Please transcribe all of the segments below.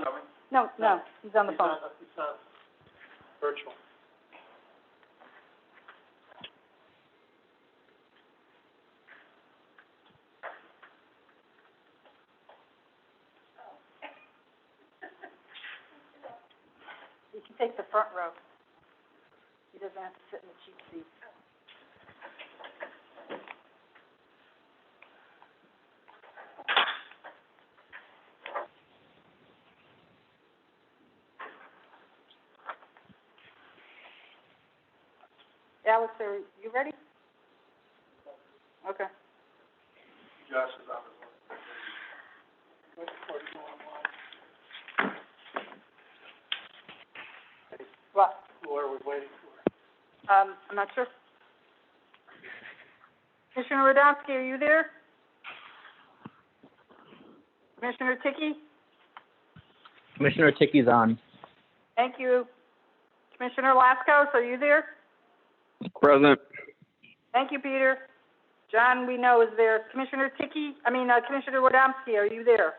phone. No, he's on the phone. He's on virtual. You can take the front row. He doesn't have to sit in the cheap seat. Alex, are you ready? Okay. Josh is on his way. Waiting for you online. What? Who are we waiting for? I'm not sure. Commissioner Radomski, are you there? Commissioner Ticky? Commissioner Ticky's on. Thank you. Commissioner Laskos, are you there? Present. Thank you, Peter. John, we know, is there. Commissioner Commissioner Radomski, are you there?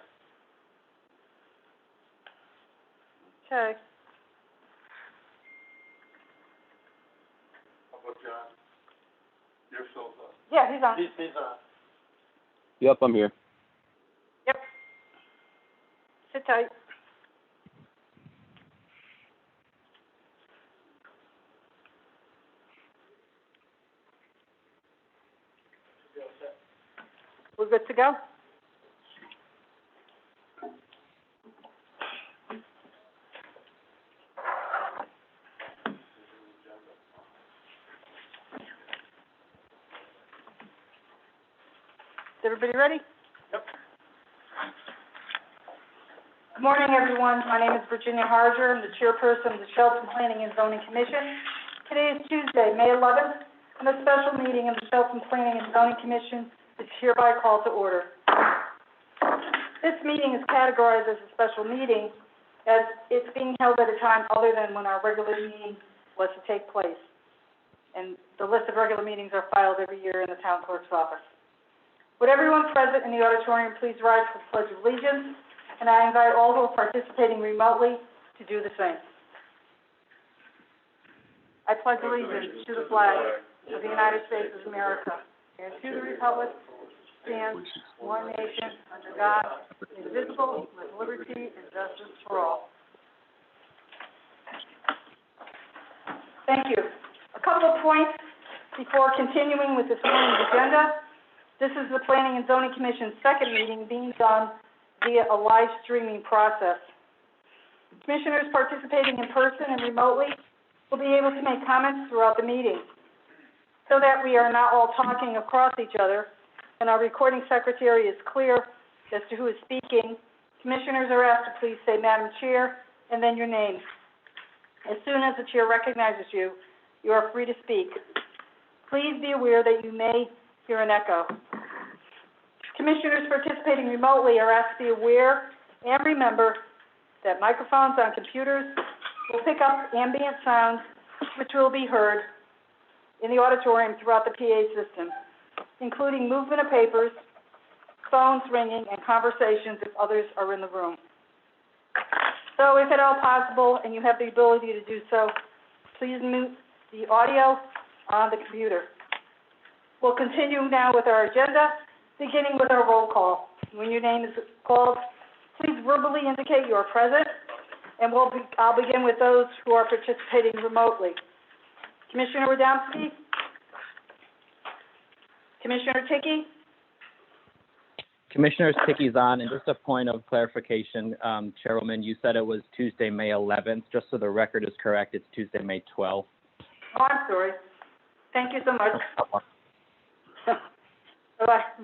Okay. How about John? You're still on. Yeah, he's on. He's on. Yep, I'm here. Yep. Sit tight. We're good to go? Is everybody ready? Yep. Good morning, everyone. My name is Virginia Harger. I'm the chairperson of the Shelton Planning and Zoning Commission. Today is Tuesday, May 11th, and a special meeting of the Shelton Planning and Zoning Commission is hereby called to order. This meeting is categorized as a special meeting as it's being held at a time other than when our regular meeting was to take place. And the list of regular meetings are filed every year in the town clerk's office. Would everyone present in the auditorium please rise for the Pledge of Allegiance? And I invite all who are participating remotely to do the same. I pledge allegiance to the flag of the United States of America and to the republic stands one nation under God, indivisible, with liberty and justice for all. Thank you. A couple of points before continuing with this morning's agenda. This is the Planning and Zoning Commission's second meeting being done via a live streaming process. Commissioners participating in person and remotely will be able to make comments throughout the meeting. So that we are not all talking across each other and our recording secretary is clear as to who is speaking, commissioners are asked to please say Madam Chair and then your name. As soon as the chair recognizes you, you are free to speak. Please be aware that you may hear an echo. Commissioners participating remotely are asked to be aware and remember that microphones on computers will pick up ambient sounds which will be heard in the auditorium throughout the PA system, including movement of papers, phones ringing, and conversations if others are in the room. So if at all possible, and you have the ability to do so, please mute the audio on the computer. We'll continue now with our agenda, beginning with our roll call. When your name is called, please verbally indicate you are present, and I'll begin with those who are participating remotely. Commissioner Radomski? Commissioner Ticky? Commissioner Ticky's on, and just a point of clarification, Chairwoman, you said it was Tuesday, May 11th. Just so the record is correct, it's Tuesday, May 12th. Oh, I'm sorry. Thank you so much.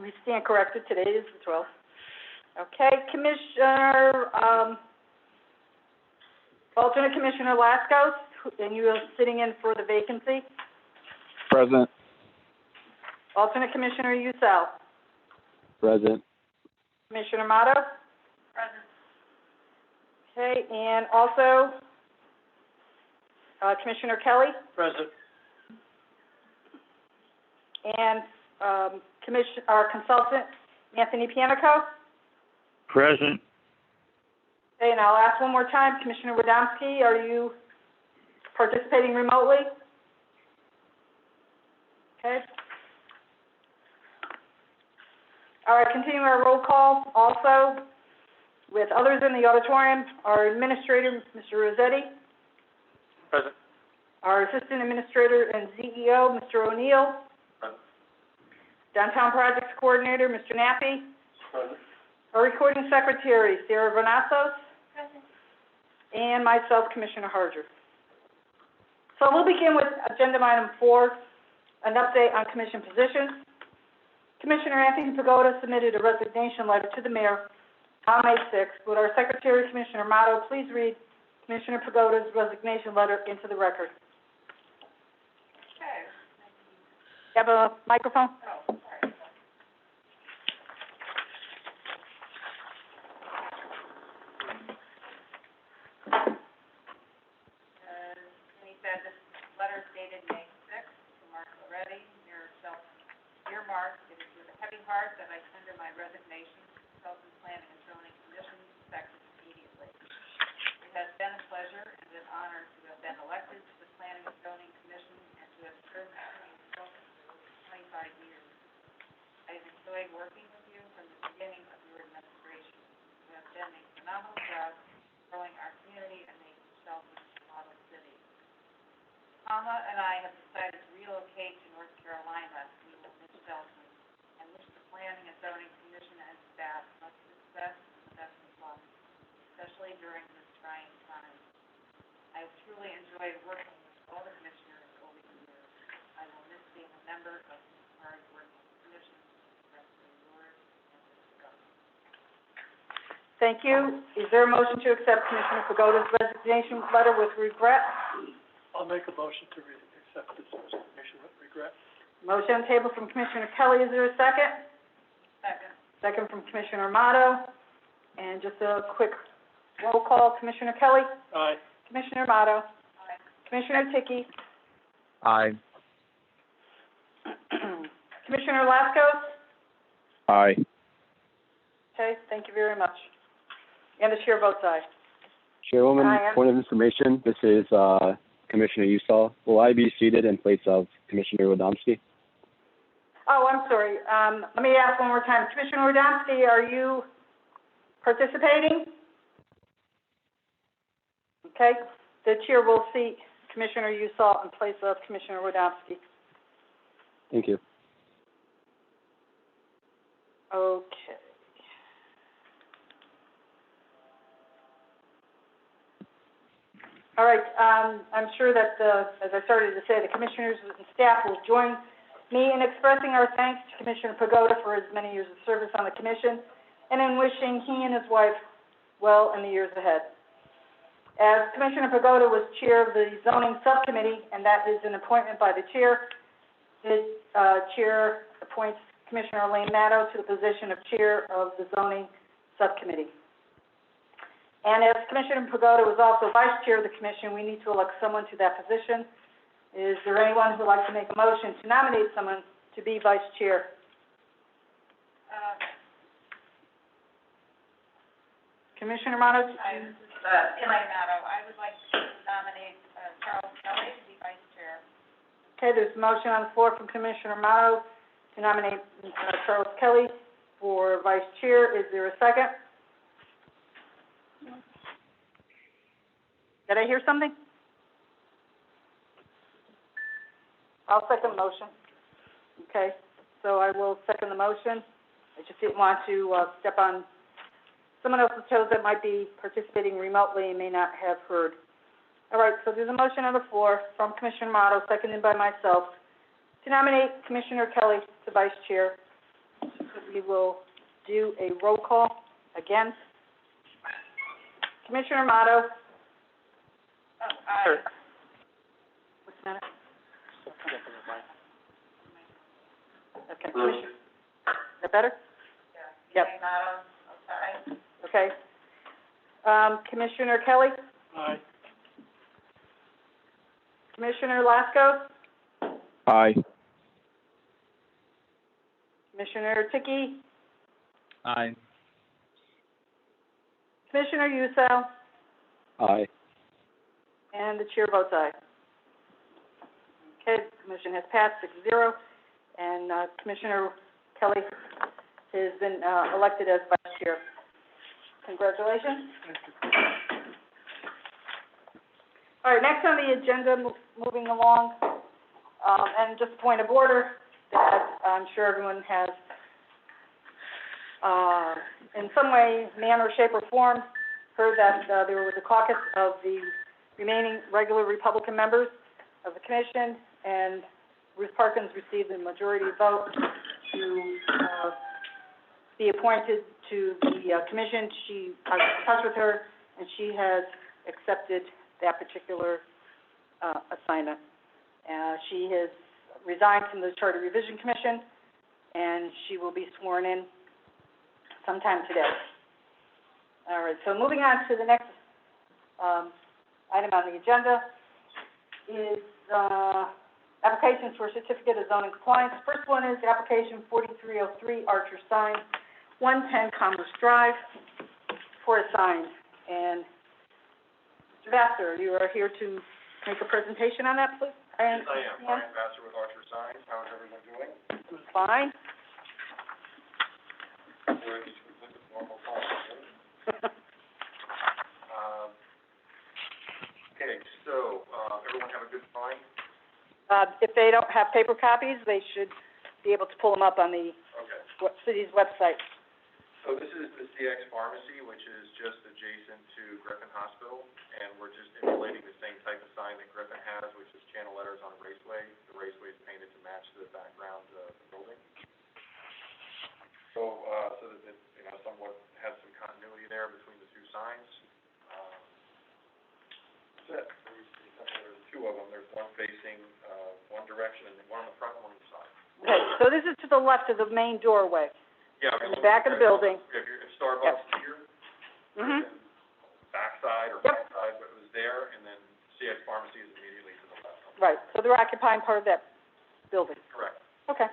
We stand corrected. Today is the 12th. Okay, Alternate Commissioner Laskos, and you are sitting in for the vacancy. Present. Alternate Commissioner Usel. Present. Commissioner Motto. Present. Okay, and also Commissioner Kelly. Present. And our consultant, Anthony Pianico. Present. Okay, and And I'll ask one more time, Commissioner Wodomski, are you participating remotely? Okay. All right, continuing our roll call also with others in the auditorium, our administrator, Mr. Rossetti, Present. our assistant administrator and CEO, Mr. O'Neill, Present. downtown projects coordinator, Mr. Nappy, Present. our recording secretary, Sarah Vanassos, and myself, Commissioner Harger. So we'll begin with agenda item 4, an update on commission positions. Commissioner Anthony Pagoda submitted a resignation letter to the mayor on May 6th. Would our secretary, Commissioner Motto, please read Commissioner Pagoda's resignation letter into the record? Okay. You have a microphone? Oh, sorry. He said this letter is dated May 6th to Mark Loretti, dear Mark, it is with a heavy heart that I tender my resignation to Consultant Planning and Zoning Commission effective immediately. It has been a pleasure and an honor to have been elected to the Planning and Zoning Commission and to have served as a consultant for over 25 years. I have enjoyed working with you from the beginning of your administration. You have done a phenomenal job growing our community and making Shelton a model city. Alma and I have decided to relocate to North Carolina. We will miss Shelton and wish the Planning and Zoning Commission and staff much success and the best of luck, especially during this trying time. I have truly enjoyed working with all the commissioners over the years. I will miss being a member of this hard-working commission. Thank you. Is there a motion to accept Commissioner Pagoda's resignation letter with regret? I'll make a motion to accept this resignation with regret. Motion on the table from Commissioner Kelly. Is there a second? Second. Second from Commissioner Motto. And just a quick roll call. Commissioner Kelly? Aye. Commissioner Motto? Aye. Commissioner Ticky? Aye. Commissioner Lascos? Aye. Okay, thank you very much. And the chair votes aye. Chairwoman, Aye. point of information, this is Commissioner Usall. Will I be seated in place of Commissioner Wodomski? Oh, I'm sorry. Let me ask one more time. Commissioner Wodomski, are you participating? Okay, the chair will seat Commissioner Usall in place of Commissioner Wodomski. Thank you. Okay. All right, I'm sure that, as I started to say, the commissioners and staff will join me in expressing our thanks to Commissioner Pagoda for his many years of service on the commission and in wishing he and his wife well in the years ahead. As Commissioner Pagoda was chair of the zoning subcommittee, and that is an appointment by the chair, the chair appoints Commissioner Elaine Maddow to the position of chair of the zoning subcommittee. And as Commissioner Pagoda was also vice chair of the commission, we need to elect someone to that position. Is there anyone who would like to make a motion to nominate someone to be vice chair? Commissioner Motto? Elaine Maddow, I would like to nominate Charles Kelly to be vice chair. Okay, there's a motion on the floor from Commissioner Motto to nominate Charles Kelly for vice chair. Is there a second? Did I hear something? I'll second the motion. Okay, so I will second the motion. I just didn't want to step on someone else's toes that might be participating remotely and may not have heard. All right, so there's a motion on the floor from Commissioner Motto, seconded by myself, to nominate Commissioner Kelly to vice chair. We will do a roll call again. Commissioner Motto? Aye. What's the matter? Okay, Commissioner, is that better? Yep. Elaine Maddow, aye. Okay. Commissioner Kelly? Aye. Commissioner Lascos? Aye. Commissioner Ticky? Aye. Commissioner Usel, Aye. and the chair votes aye. Okay, the motion has passed 6-0, and Commissioner Kelly has been elected as vice chair. Congratulations. All right, next on the agenda, moving along, and just a point of order that I'm sure everyone has, in some way, manner, shape, or form, heard that there was a caucus of the remaining regular Republican members of the commission, and Ruth Parkins received the majority vote to be appointed to the commission. I was in touch with her, and she has accepted that particular assignment. She has resigned from the Charter Revision Commission, and she will be sworn in sometime today. All right, so moving on to the next item on the agenda is applications for certificate of zoning compliance. First one is application 4303 Archer Sign, 110 Commerce Drive, for a sign. And Mr. Vassar, you are here to make a presentation on that, please? Yes, I am. Brian Vassar with Archer Signs. How is everyone doing? Fine. We're just with normal calls. Okay, so, everyone have a good time? If they don't have paper copies, they should be able to pull them up on the Okay. city's website. So this is the CX Pharmacy, which is just adjacent to Griffin Hospital, and we're just emulating the same type of sign that Griffin has, which is channel letters on a raceway. The raceway is painted to match the background of the building. So, so that it, somewhat has some continuity there between the two signs. That's it. There's two of them. There's one facing, one direction, and one on the front, and one on the side. Okay, so this is to the left of the main doorway, Yeah. in the back of the building. If Starbucks here, Mm-hmm. backside or Yep. front side, but it was there, and then CX Pharmacy is immediately to the left. Right, so they're occupying part of that building. Correct. Okay.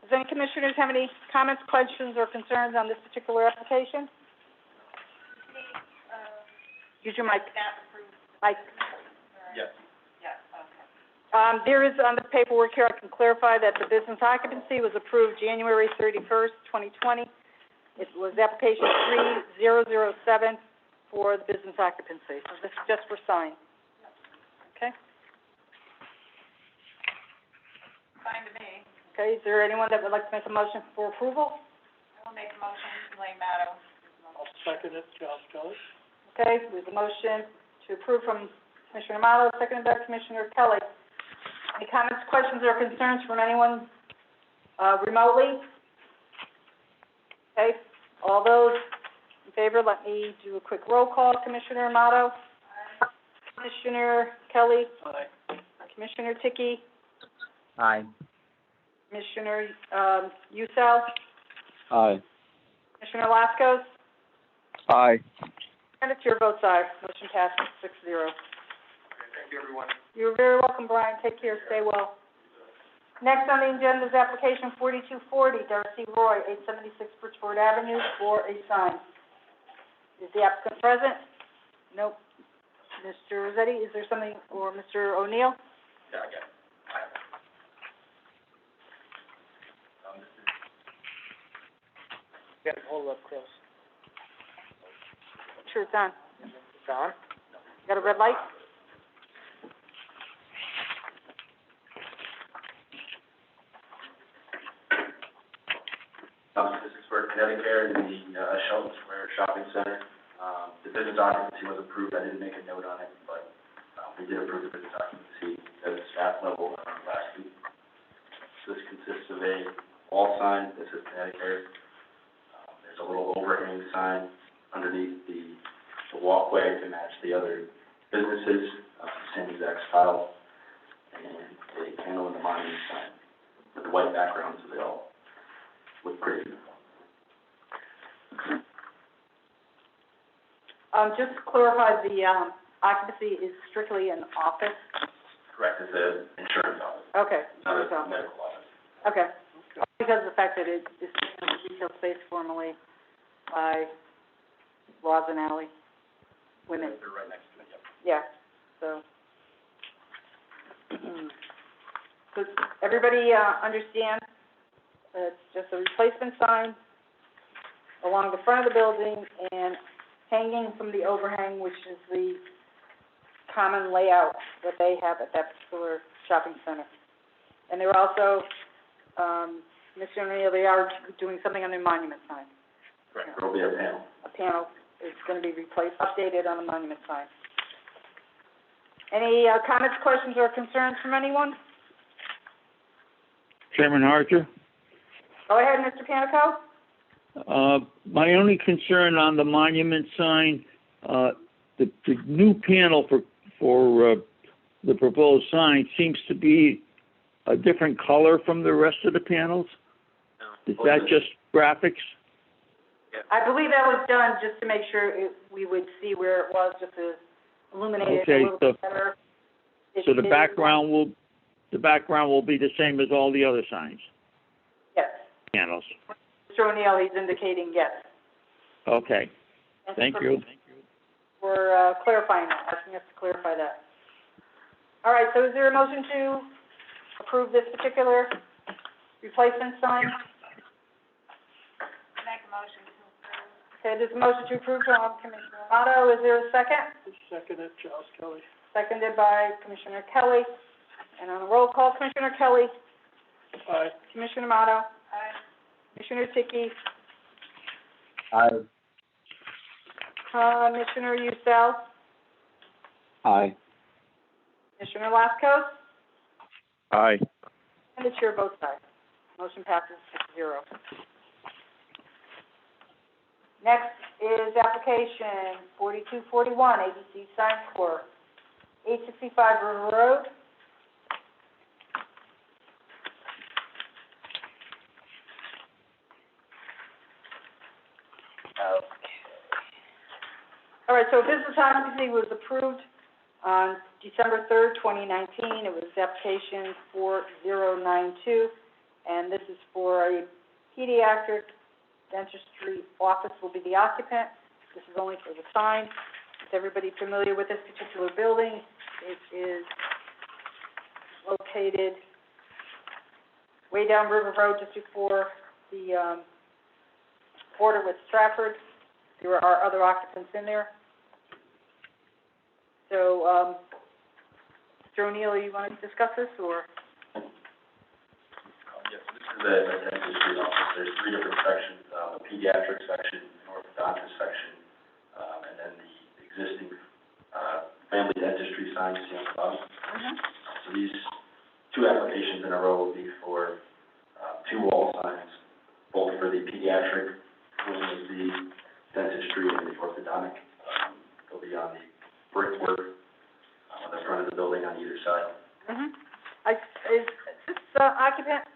Does any commissioners have any comments, questions, or concerns on this particular application? Use your mic. Mic. Yes. Yes, okay. There is on the paperwork here, I can clarify that the business occupancy was approved January 31st, 2020. It was application 3007 for the business occupancy. So this is just for sign. Okay? Fine to me. Okay, is there anyone that would like to make a motion for approval? I will make a motion, Elaine Maddow. I'll second it, Josh Kelly. Okay, there's a motion to approve from Commissioner Amato, seconded by Commissioner Kelly. Any comments, questions, or concerns from anyone, remotely? Okay, all those in favor, let me do a quick roll call. Commissioner Amato? Commissioner Kelly? Aye. Commissioner Ticky? Aye. Commissioner, Usel? Aye. Commissioner Lascos? Aye. And the chair votes aye. Motion passes 6-0. Okay, thank you, everyone. You're very welcome, Brian. Take care. Stay well. Next on the agenda is application 4240, Darcy Roy, 876 Bridgeport Avenue, for a sign. Is the applicant present? Nope. Mr. Rossetti, is there something, or Mr. O'Neill? Yeah, I got it. Got it, hold up, Chris. Sure, it's on. It's on? Got a red light? This is for Connecticut in the Shelton Square Shopping Center. The business occupancy was approved. I didn't make a note on it, but we did approve the business occupancy at the staff level last week. This consists of a wall sign that says Connecticut. There's a little overhang sign underneath the walkway to match the other businesses, same exact style, and a candle in the monument sign with the white background, so they all look pretty beautiful. Just to clarify, the, occupancy is strictly an office? Correct, it's an insurance office, Okay. not a Okay. medical office. Okay. Because of the fact that it is a retail space formally by Rosin Alley, women. They're right next to it, yep. Yeah, so. Does everybody, understand? It's just a replacement sign along the front of the building and hanging from the overhang, which is the common layout that they have at that particular shopping center. And they're also, Mr. O'Neill, they are doing something on their monument sign. Correct, there'll be a panel. A panel is gonna be replaced, updated on the monument sign. Any, comments, questions, or concerns from anyone? Chairman Archer, Go ahead, Mr. Panico. my only concern on the monument sign, the new panel for the proposed sign seems to be a different color from the rest of the panels. Is that just graphics? I believe that was done just to make sure we would see where it was, just to illuminate it a Okay, little bit better. So the background will be the same as all the other signs, Yes. panels. Mr. O'Neill, he's indicating yes. Okay, thank you. For clarifying that, asking us to clarify that. All right, so is there a motion to approve this particular replacement sign? Make a motion to approve. Okay, there's a motion to approve from Commissioner Amato. Is there a second? Seconded, Charles Kelly. Seconded by Commissioner Kelly. And on a roll call, Commissioner Kelly, Aye. Commissioner Amato, Aye. Commissioner Dickey, Aye. Commissioner Usel, Aye. Commissioner Lascos, Aye. and the chair votes aye. Motion passes 6-0. Next is application 4241, ABC Sign for 865 River Road. All right, so business occupancy was approved on December 3rd, 2019. It was application 4092, and this is for a pediatric dentistry office will be the occupant. This is only for the sign. Is everybody familiar with this particular building? It is located way down River Road, just before the border with Stratford. There are other occupants in there. So, Mr. O'Neill, you want to discuss this, or? Yes, this is a dentistry office. There's 3 different sections, a pediatric section, an orthodontist section, and then the existing, family dentistry sign you see on the bottom. So these 2 applications in a row will be for, 2 wall signs, both for the pediatric, wing of the dentistry and the orthodontic. They'll be on the brickwork, on the front of the building on either side. Is this occupant,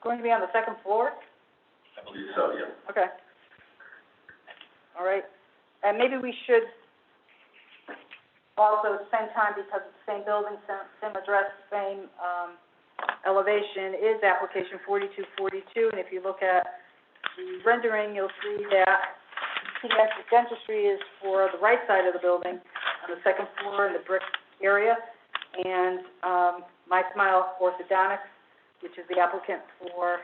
going to be on the second floor? I believe so, yeah. Okay. All right. And maybe we should also spend time, because it's the same building, same address, same, elevation, is application 4242. And if you look at the rendering, you'll see that pediatric dentistry is for the right side of the building, on the second floor in the brick area. And, My Smile Orthodontics, which is the applicant for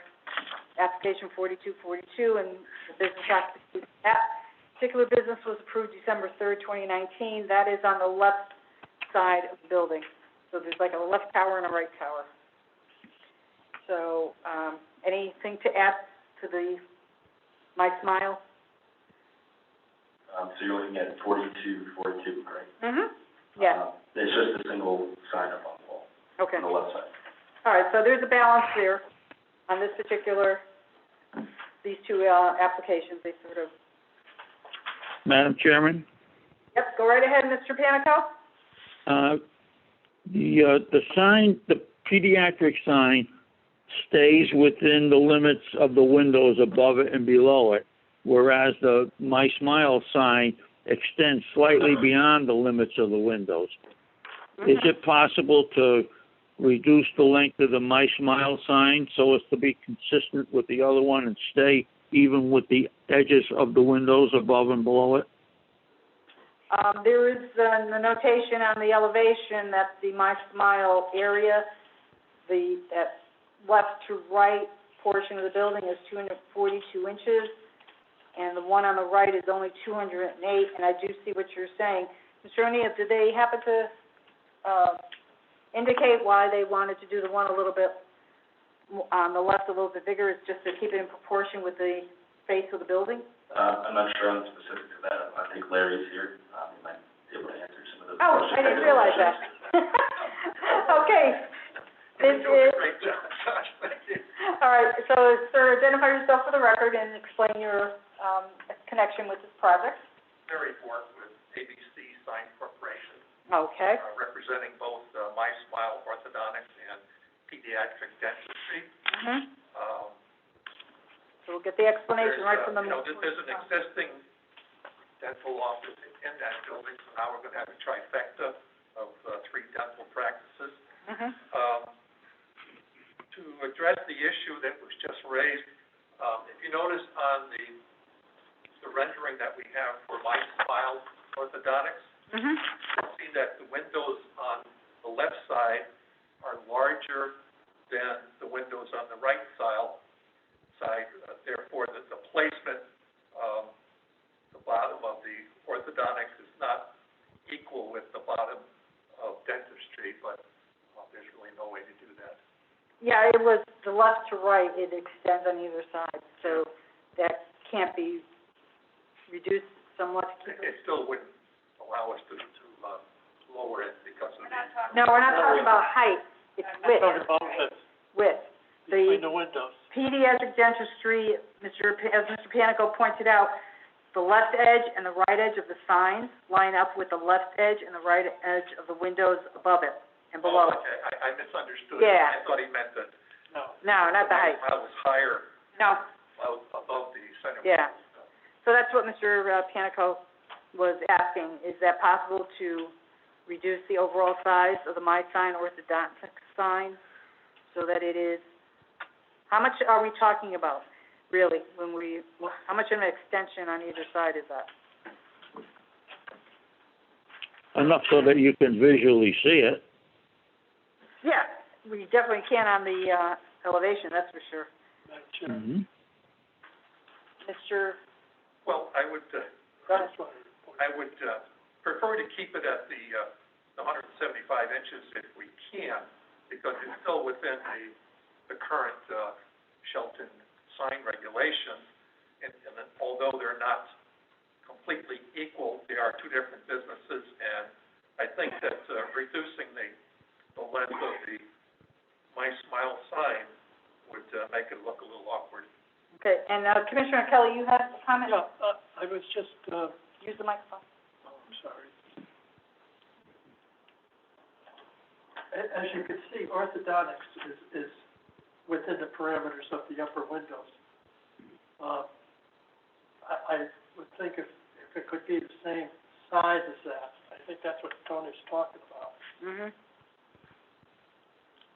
application 4242, and the business occupancy. That particular business was approved December 3rd, 2019. That is on the left side of the building. So there's like a left tower and a right tower. So, anything to add to the My Smile? So you're looking at 4242, correct? Yeah, It's just a single sign up on the wall, okay. on the left side. All right, so there's a balance there on this particular, these 2, applications. They sort of, Madam Chairman, yep, go right ahead, Mr. Panico. the sign, the pediatric sign stays within the limits of the windows above it and below it, whereas the My Smile sign extends slightly beyond the limits of the windows. Is it possible to reduce the length of the My Smile sign so as to be consistent with the other one and stay even with the edges of the windows above and below it? There is the notation on the elevation that the My Smile area, that left to right portion of the building is 242 inches, and the one on the right is only 208, and I do see what you're saying. Mr. O'Neill, did they happen to, indicate why they wanted to do the one a little bit, on the left a little bit bigger? It's just to keep it in proportion with the face of the building? I'm not sure on the specifics of that. I think Larry's here. He might be able to answer some of those Oh, questions. I didn't realize that. Okay. This is, Great job, Josh, thank you. all right, so, sir, identify yourself for the record and explain your, connection with this project. Larry Bork with ABC Sign Corporation, Okay. representing both My Smile Orthodontics and Pediatric Dentistry. Mm-hmm. So we'll get the explanation right from the. There's an existing dental office in that building, so now we're gonna have a trifecta of 3 dental practices. Mm-hmm. To address the issue that was just raised, if you notice on the rendering that we have for My Smile Orthodontics, Mm-hmm. you'll see that the windows on the left side are larger than the windows on the right side. Therefore, the placement, the bottom of the orthodontics is not equal with the bottom of dentistry, but there's really no way to do that. Yeah, it was the left to right, it extends on either side, so that can't be reduced somewhat to keep it. It still wouldn't allow us to lower it because of We're the. not talking. No, we're not talking about height, it's width. Width. Between the windows. Pediatric dentistry, as Mr. Panico pointed out, the left edge and the right edge of the signs line up with the left edge and the right edge of the windows above it and below it. Okay, I misunderstood. Yeah. I thought he meant that. No, not the height. I was higher, No, above the center. Yeah. so that's what Mr. Panico was asking. Is that possible to reduce the overall size of the My Sign orthodontic sign so that it is, how much are we talking about, really, how much of an extension on either side is that? Enough so that you can visually see it. Yeah, we definitely can on the, elevation, that's for sure. Mm-hmm. Mr. Well, I would, Go ahead. prefer to keep it at the 175 inches if we can, because it's still within the current, Shelton sign regulations, and although they're not completely equal, they are 2 different businesses, and I think that, reducing the length of the My Smile sign would, make it look a little awkward. Okay, and, Commissioner Kelly, you have a comment? Yeah, I was just, Use the microphone. I'm sorry. As you can see, orthodontics is within the parameters of the upper windows. I would think if it could be the same size as that, I think that's what Tony's talking about. Mm-hmm.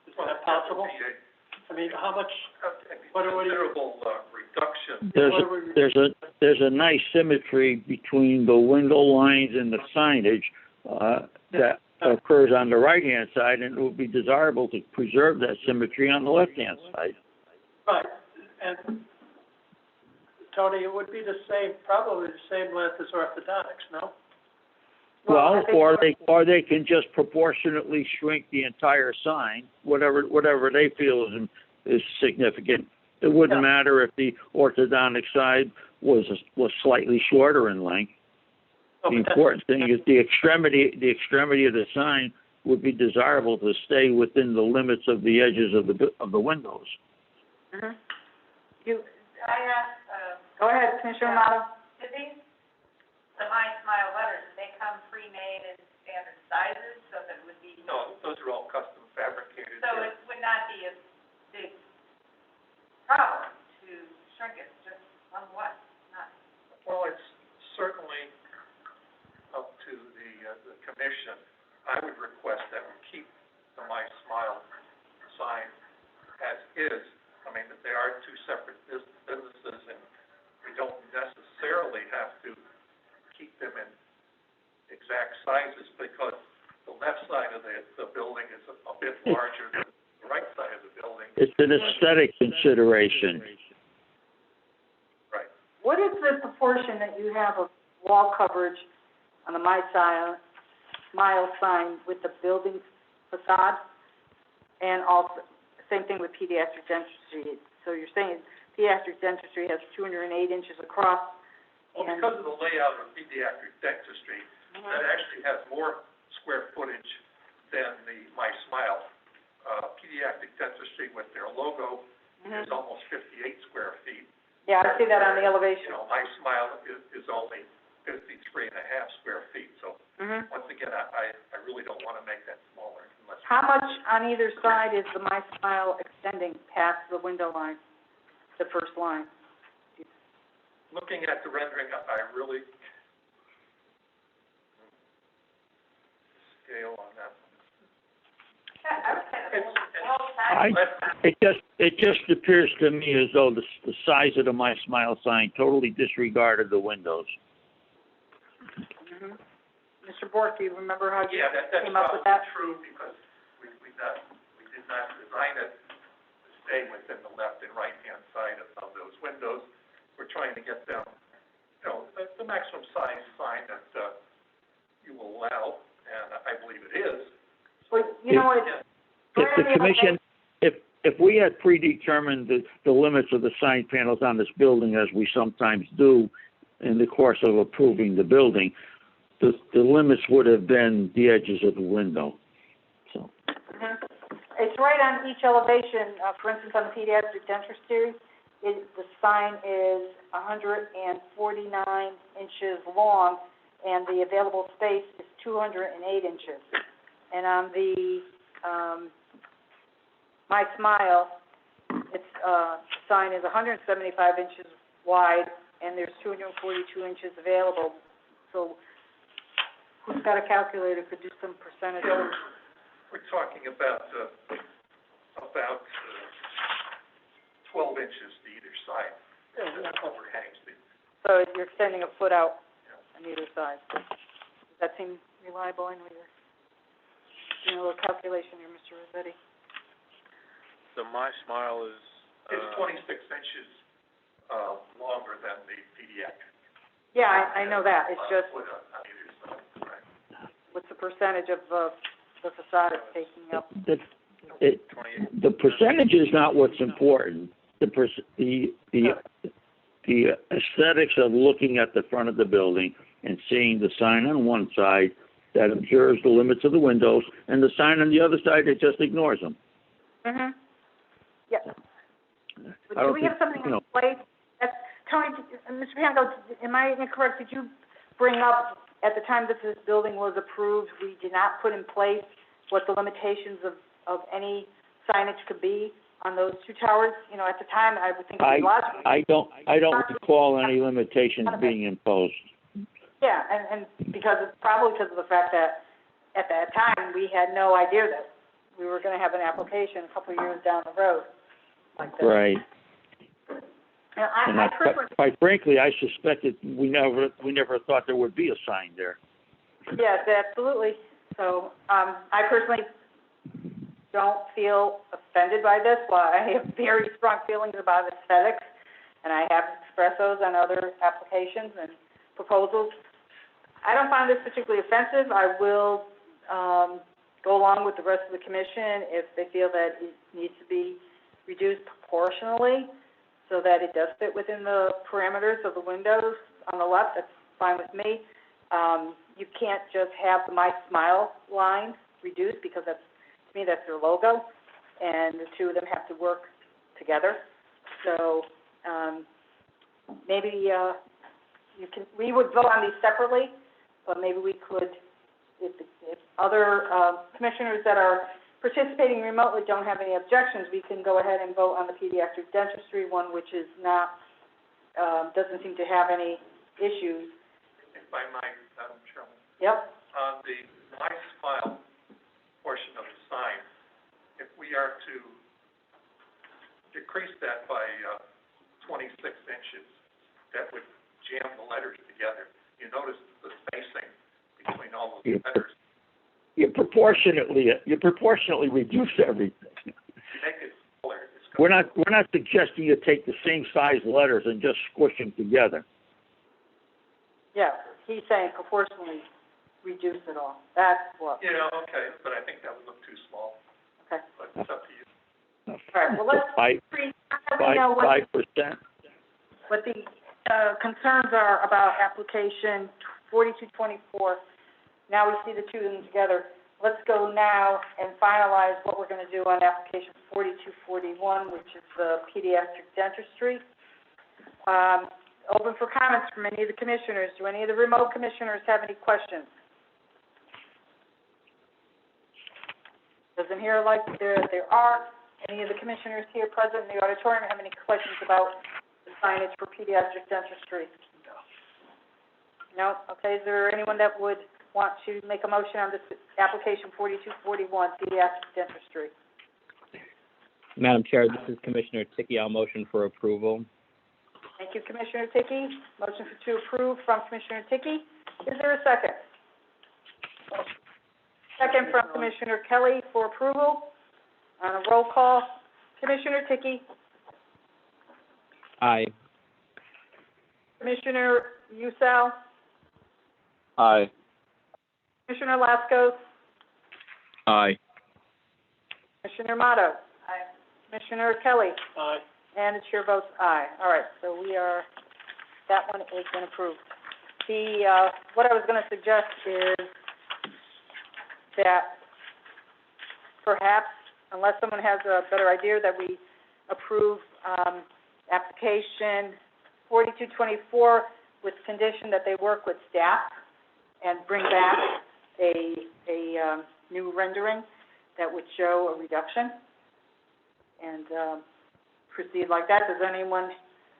Is that possible? That would be I mean, how much, a what are we? considerable, reduction. There's a nice symmetry between the window lines and the signage, that occurs on the right-hand side, and it would be desirable to preserve that symmetry on the left-hand side. Right, and Tony, it would be the same, probably the same length as orthodontics, no? Well, or they can just proportionately shrink the entire sign, whatever they feel is significant. It wouldn't matter if the orthodontic side was slightly shorter in length. The important thing is the extremity of the sign would be desirable to stay within the limits of the edges of the windows. Mm-hmm. I asked, Go ahead, Commissioner Amato. do these, the My Smile letters, do they come pre-made in standard sizes so that it would be? No, those are all custom fabricated. So it would not be a big problem to shrink it, just somewhat, not. Well, it's certainly up to the commission. I would request that we keep the My Smile sign as is. I mean, they are 2 separate businesses, and exact sizes because the left side of the building is a bit larger than the right side of the building. It's an aesthetic consideration. Right. What is the proportion that you have of wall coverage on the Smile sign with the building facade? And also, same thing with pediatric dentistry. So you're saying pediatric dentistry has 208 inches across, Well, and... because of the layout of pediatric dentistry, that actually has more square footage than the My Smile. Pediatric dentistry with their logo is almost 58 square feet. Yeah, I see that on the You elevation. know, My Smile is only 53 and a half square feet, so once again, I really don't want to make that smaller unless. How much on either side is the My Smile extending past the window line, the first line? Looking at the rendering, I really scale on that. I would say It just appears to me as though the size of the My Smile sign totally disregarded the windows. Mr. Bork, do you remember how you Yeah, that's came up with probably that? true because we did not design it to stay within the left and right-hand side of those windows. We're trying to get them, you know, the maximum size sign that, you will allow, and I believe it is. Well, you know, it's If the commission, if we had predetermined the limits of the sign panels on this building, as we sometimes do in the course of approving the building, the limits would have been the edges of the window, so. It's right on each elevation. For instance, on the pediatric dentistry, the sign is 149 inches long, and the available space is 208 inches. And on the My Smile, its sign is 175 inches wide, and there's 242 inches available. So who's got a calculator could do some percentage? Yeah, we're talking about 12 inches to either side. Overhangs the. So you're extending a foot out on either side. Does that seem reliable? I know you're doing a little calculation here, Mr. Rossetti. So My Smile is, It's 26 inches, longer than the pediatric. Yeah, I know that. It's just, Foot on either side, right. what's the percentage of the facade it's taking up? The percentage is not what's important. The aesthetics of looking at the front of the building and seeing the sign on one side that observes the limits of the windows, and the sign on the other side that just ignores them. Yeah. But do we have something in place? Tony, Mr. Pango, am I incorrect? Did you bring up, at the time that this building was approved, we did not put in place what the limitations of any signage could be on those two towers? You know, at the time, I would think it was logical. I don't recall any limitations being imposed. Yeah, and because of the fact that at that time, we had no idea that we were gonna have an application a couple of years down the road like this. Right. And I personally, quite frankly, I suspected we never thought there would be a sign there. yes, absolutely. So, I personally don't feel offended by this. Well, I have very strong feelings about aesthetics, and I have expressed those on other applications and proposals. I don't find this particularly offensive. I will, go along with the rest of the commission if they feel that it needs to be reduced proportionally so that it does fit within the parameters of the windows on the left. That's fine with me. You can't just have the My Smile line reduced because to me, that's their logo, and the two of them have to work together. So, maybe, we would vote on these separately, but maybe we could, if other, commissioners that are participating remotely don't have any objections, we can go ahead and vote on the pediatric dentistry one, which is not, doesn't seem to have any issues. If I might, Madam Chairman. Yep. On the My Smile portion of the sign, if we are to decrease that by 26 inches, that would jam the letters together. You notice the spacing between all You proportionately reduce everything. You make it smaller, it's We're not suggesting you take the same size letters and just squish them together. Yeah, he's saying proportionally reduce it all. That's what, Yeah, okay, but I think that would look too small, okay. but it's up to you. All right, well, let's know what 5%. what the concerns are about application 4224. Now we see the two of them together. Let's go now and finalize what we're going to do on application 4241, which is the pediatric dentistry. Open for comments from any of the commissioners. Do any of the remote commissioners have any questions? Doesn't hear like there are. Any of the commissioners here present in the auditorium have any questions about the signage for pediatric dentistry? No? Okay, is there anyone that would want to make a motion on this application 4241, pediatric dentistry? Madam Chair, this is Commissioner Ticky. I'll motion for approval. Thank you, Commissioner Ticky. Motion to approve from Commissioner Ticky. Is there a second? Second from Commissioner Kelly for approval. On a roll call, Commissioner Ticky, Aye. Commissioner Usel, Aye. Commissioner Lascos, Aye. Commissioner Motto, Aye. Commissioner Kelly, Aye. and the chair votes aye. All right, so that one has been approved. What I was going to suggest is that perhaps, unless someone has a better idea, that we approve application 4224 with condition that they work with staff and bring back a new rendering that would show a reduction, and proceed like that. Does anyone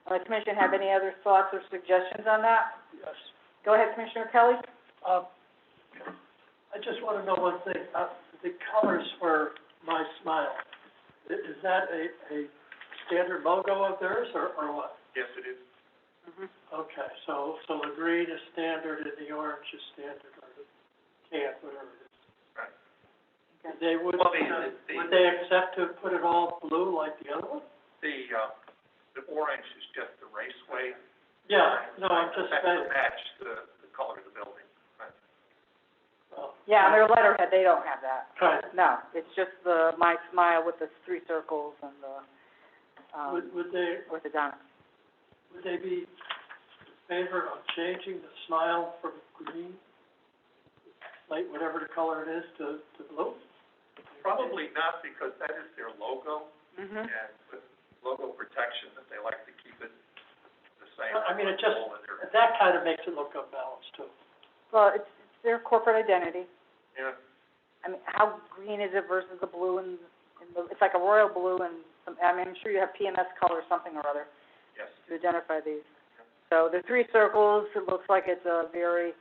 on the commission have any other thoughts or suggestions on that? Yes. Go ahead, Commissioner Kelly. I just want to know one thing. The colors for My Smile, is that a standard logo of theirs or what? Yes, it is. Mm-hmm. Okay, so the green is standard and the orange is standard, or the tan, whatever it is. Right. Okay. They would, Well, would they accept to put it all blue like the other one? The orange is just the raceway. Yeah, no, I'm just That saying. would match the color of the building. Right. Oh, Yeah, on their letterhead, they don't have that. Right. No, it's just the My Smile with the three circles and the, Would they orthodontics. Would they be in favor of changing the smile from green, like whatever the color it is, to blue? Probably not, because that is their logo, Mm-hmm. and with logo protection, that they like to keep it the same. I mean, it just, color in their- that kind of makes it look unbalanced too. Well, it's their corporate identity. Yeah, I mean, how green is it versus the blue and it's like a royal blue and some, I mean, I'm sure you have P&Z color or something or other yes. to identify these. So the three circles, it looks like it's a very,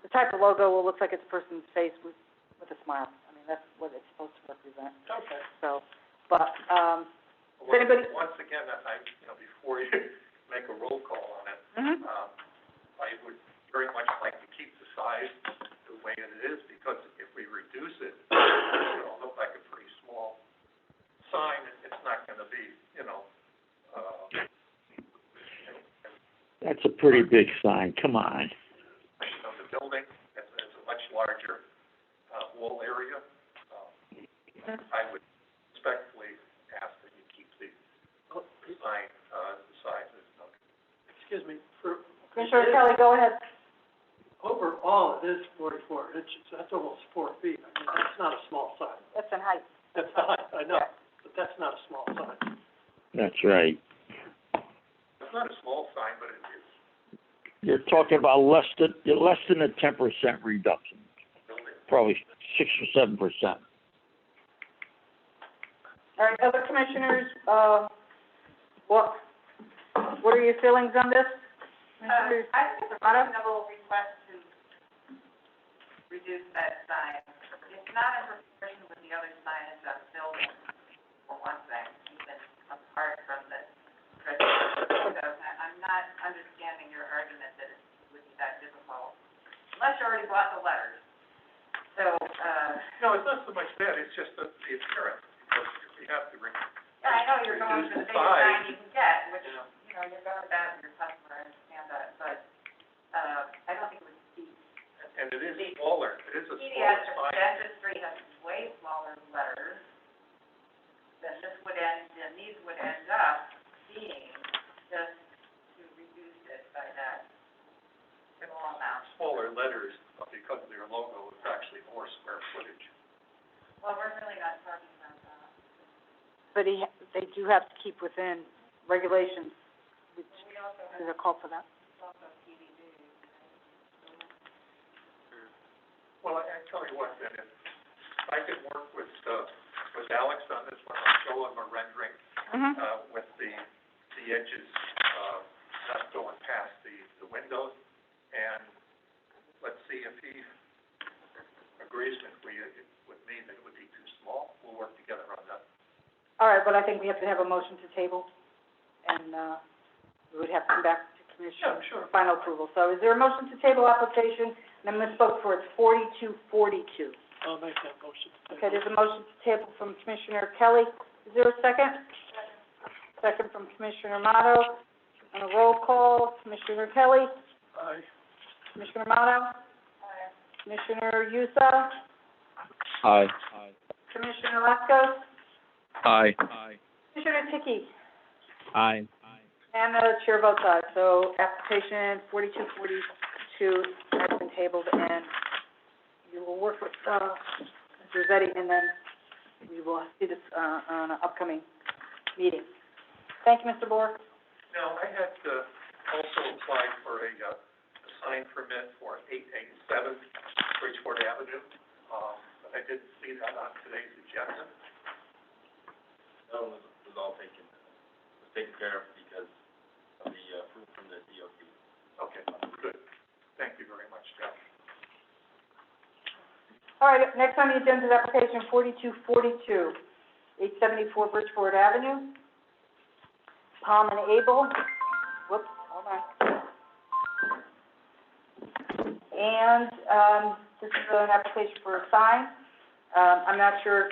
the type of logo will look like it's a person's face with a smile. I mean, that's what it's supposed to represent. Okay. So, but, does anybody? Once again, before you make a roll call on it, Mm-hmm. I would very much like to keep the size the way it is, because if we reduce it, it'll look like a pretty small sign. It's not gonna be, That's a pretty big sign, come on. the building, it's a much larger, wall area. I would respectfully ask that you keep the sign, the sizes. Excuse me, for. Commissioner Kelly, go ahead. Overall, it is 44 inches, that's almost 4 feet. I mean, that's not a small sign. That's in height. That's not, I know, but that's not a small sign. That's right. It's not a small sign, but it is You're talking about less than a 10% reduction, building. probably 6 or 7%. All right, other commissioners, what are your feelings on this? Commissioner I think it's a Motto? reasonable request to reduce that sign. It's not in proportion with the other signage on the building, for one thing, even apart from the, so I'm not understanding your argument that it's that difficult, unless you already bought the letters. So, No, it's not so much that, it's just the appearance, because we have to yeah, I know you're going for the biggest sign you can get, which, Yeah. you know, you're going with that with your customer, I understand that, but, I don't think it would be. And it is smaller, it is a smaller Pediatric sign. dentistry has way smaller letters than these would end up being, just to reduce it by that small amount. Smaller letters, because of their logo, it's actually more square footage. Well, we're really not talking about that. But they do have to keep within regulations, which We also have, is a call for that. also PDD, Well, I tell you what, then, if I could work with Alex on this one, I'll show him a rendering, with the edges, not going past the windows, and let's see if he agrees with me that it would be too small. We'll work together on that. All right, but I think we have to have a motion to table, and, we would have to come back to commission Yeah, sure. for final approval. So is there a motion to table application, and I misspoke for it's 4242? I'll make that motion. Okay, there's a motion to table from Commissioner Kelly. Is there a second? Second from Commissioner Motto. On a roll call, Commissioner Kelly, Aye. Commissioner Motto, Commissioner Yusa, Aye. Commissioner Lesko, Aye. Commissioner Tiki, Aye. and the chair votes aye. So application 4242 has been tabled, and you will work with, Mr. Zeddy, and then we will see this, on an upcoming meeting. Thank you, Mr. Bork. Now, I had also applied for a sign permit for 887 Bridgeport Avenue, but I didn't see that on today's agenda. That one was all taken care of because of the approval from the DOT. Okay, good. Thank you very much, Jeff. All right, next on the agenda is application 4242, 874 Bridgeport Avenue. Palm and Abel, whoops, hold on. And, this is an application for a sign. I'm not sure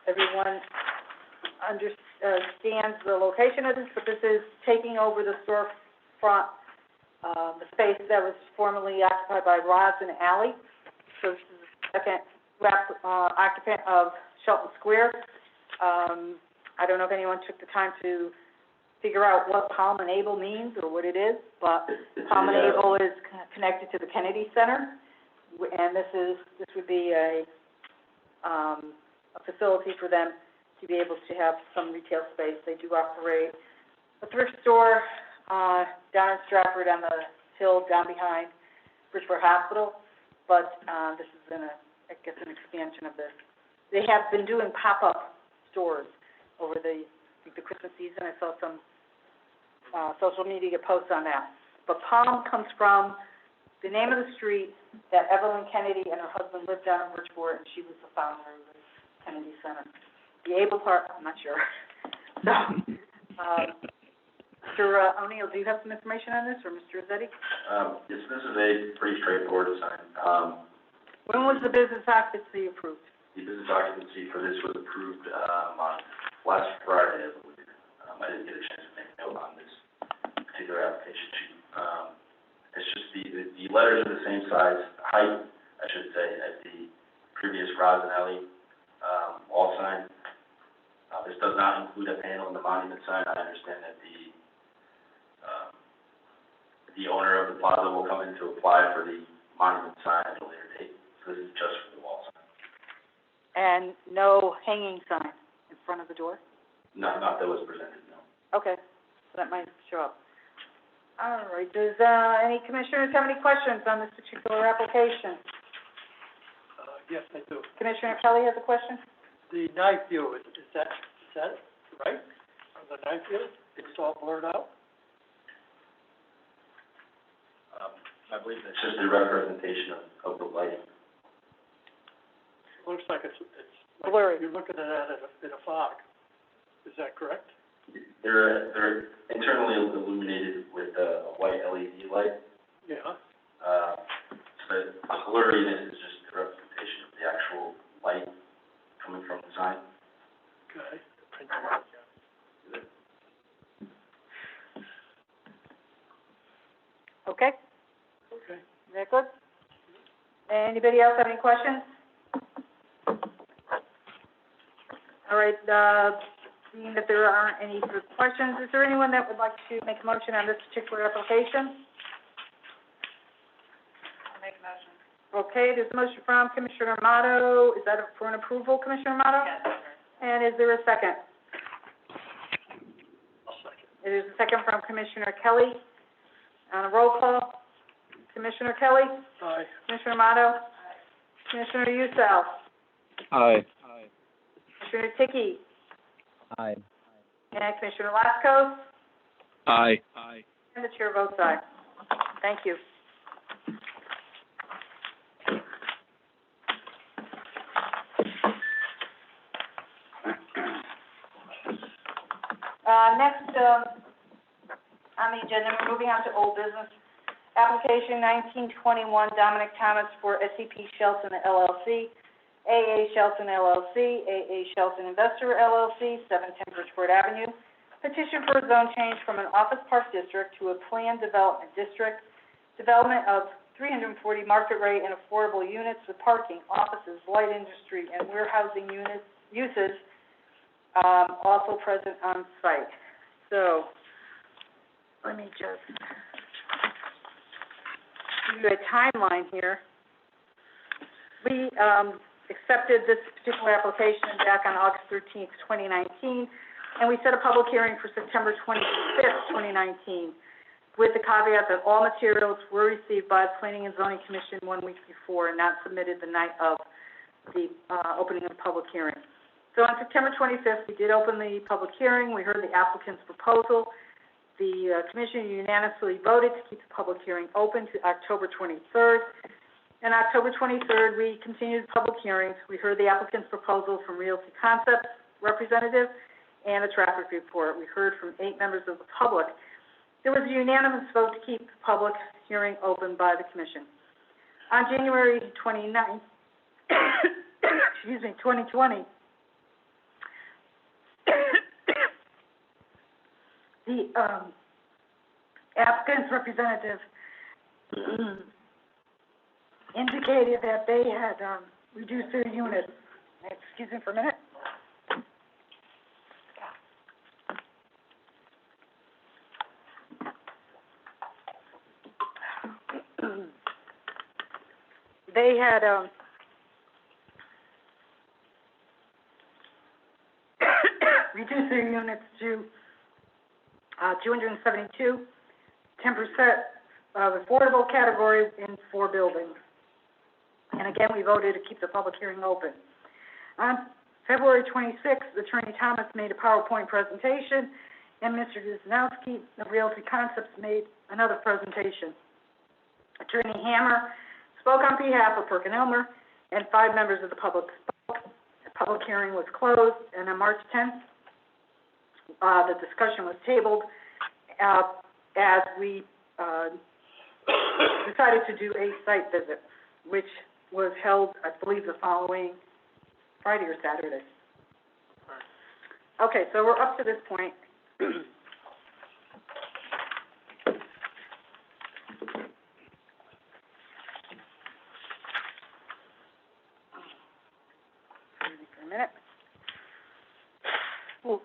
everyone understands the location of this, but this is taking over the storefront, the space that was formerly occupied by Rods and Alley. So this is the second occupant of Shelton Square. I don't know if anyone took the time to figure out what Palm and Abel means or what it is, but Palm and Abel is connected to the Kennedy Center, and this would be a facility for them to be able to have some retail space. They do operate a thrift store, down in Stratford on the hill down behind Bridgeport Hospital, but, this is an expansion of this. They have been doing pop-up stores over the Christmas season. I saw some, social media posts on that. But Palm comes from the name of the street that Evelyn Kennedy and her husband lived on in Bridgeport, and she was the founder of the Kennedy Center. The Abel part, I'm not sure. So, Mr. O'Neill, do you have some information on this, or Mr. Zeddy? Yes, this is a pretty straightforward sign. When was the business occupancy approved? The business occupancy for this was approved, on last Friday, I believe. I didn't get a chance to make a note on this particular application sheet. It's just the letters are the same size, height, I should say, as the previous Rosinelli, wall sign. This does not include a panel in the monument sign. I understand that the owner of the plaza will come in to apply for the monument sign at a later date. So this is just for the wall sign. And no hanging sign in front of the door? Not that was presented, no. Okay, so that might show up. All right, does, any commissioners have any questions on this particular application? Yes, I do. Commissioner Kelly has a question? The night view, is that right? On the night view, it's all blurred out? I believe it's just a representation of the lighting. Looks like it's like Blurry. you're looking at it in a fog. Is that correct? They're internally illuminated with a white LED light. Yeah. the blurriness is just the representation of the actual light coming from the sign. Okay. Okay, Okay. is that good? Anybody else have any questions? All right, seeing that there aren't any further questions, is there anyone that would like to make a motion on this particular application? I'll make a motion. Okay, there's a motion from Commissioner Amato. Is that for an approval, Commissioner Amato? Yes, sir. And is there a second? I'll second. It is a second from Commissioner Kelly. On a roll call, Commissioner Kelly, Aye. Commissioner Amato, Commissioner Usel, Aye. Commissioner Dickey, Aye. and Commissioner Lascos, Aye. and the chair votes aye. Thank you. Next, on the agenda, we're moving on to old business. Application 1921, Dominic Thomas for SCP Shelton LLC, AA Shelton LLC, AA Shelton Investor LLC, 710 Bridgeport Avenue. Petition for a zone change from an office park district to a planned development district. Development of 340 market rate and affordable units with parking, offices, light industry, and warehousing uses, also present on site. So, let me just give you a timeline here. We accepted this particular application back on August 13th, 2019, and we set a public hearing for September 25th, 2019, with the caveat that all materials were received by the Planning and Zoning Commission 1 week before and not submitted the night of the opening of the public hearing. So on September 25th, we did open the public hearing. We heard the applicant's proposal. The commission unanimously voted to keep the public hearing open to October 23rd. On October 23rd, we continued the public hearings. We heard the applicant's proposal from Realty Concepts representative and a traffic report. We heard from 8 members of the public. There was a unanimous vote to keep the public hearing open by the commission. On January 29th, 2020, the applicant's representative indicated that they had reduced their units. Excuse me for a minute. They had reduced their units to 272, 10% of affordable category in 4 buildings. And again, we voted to keep the public hearing open. On February 26th, Attorney Thomas made a PowerPoint presentation, and Mr. Wisnowski of Realty Concepts made another presentation. Attorney Hammer spoke on behalf of Perkin-Elmer, and 5 members of the public spoke. The public hearing was closed, and on March 10th, the discussion was tabled as we decided to do a site visit, which was held, I believe, the following Friday or Saturday. Okay, so we're up to this point. For a minute. Ooh.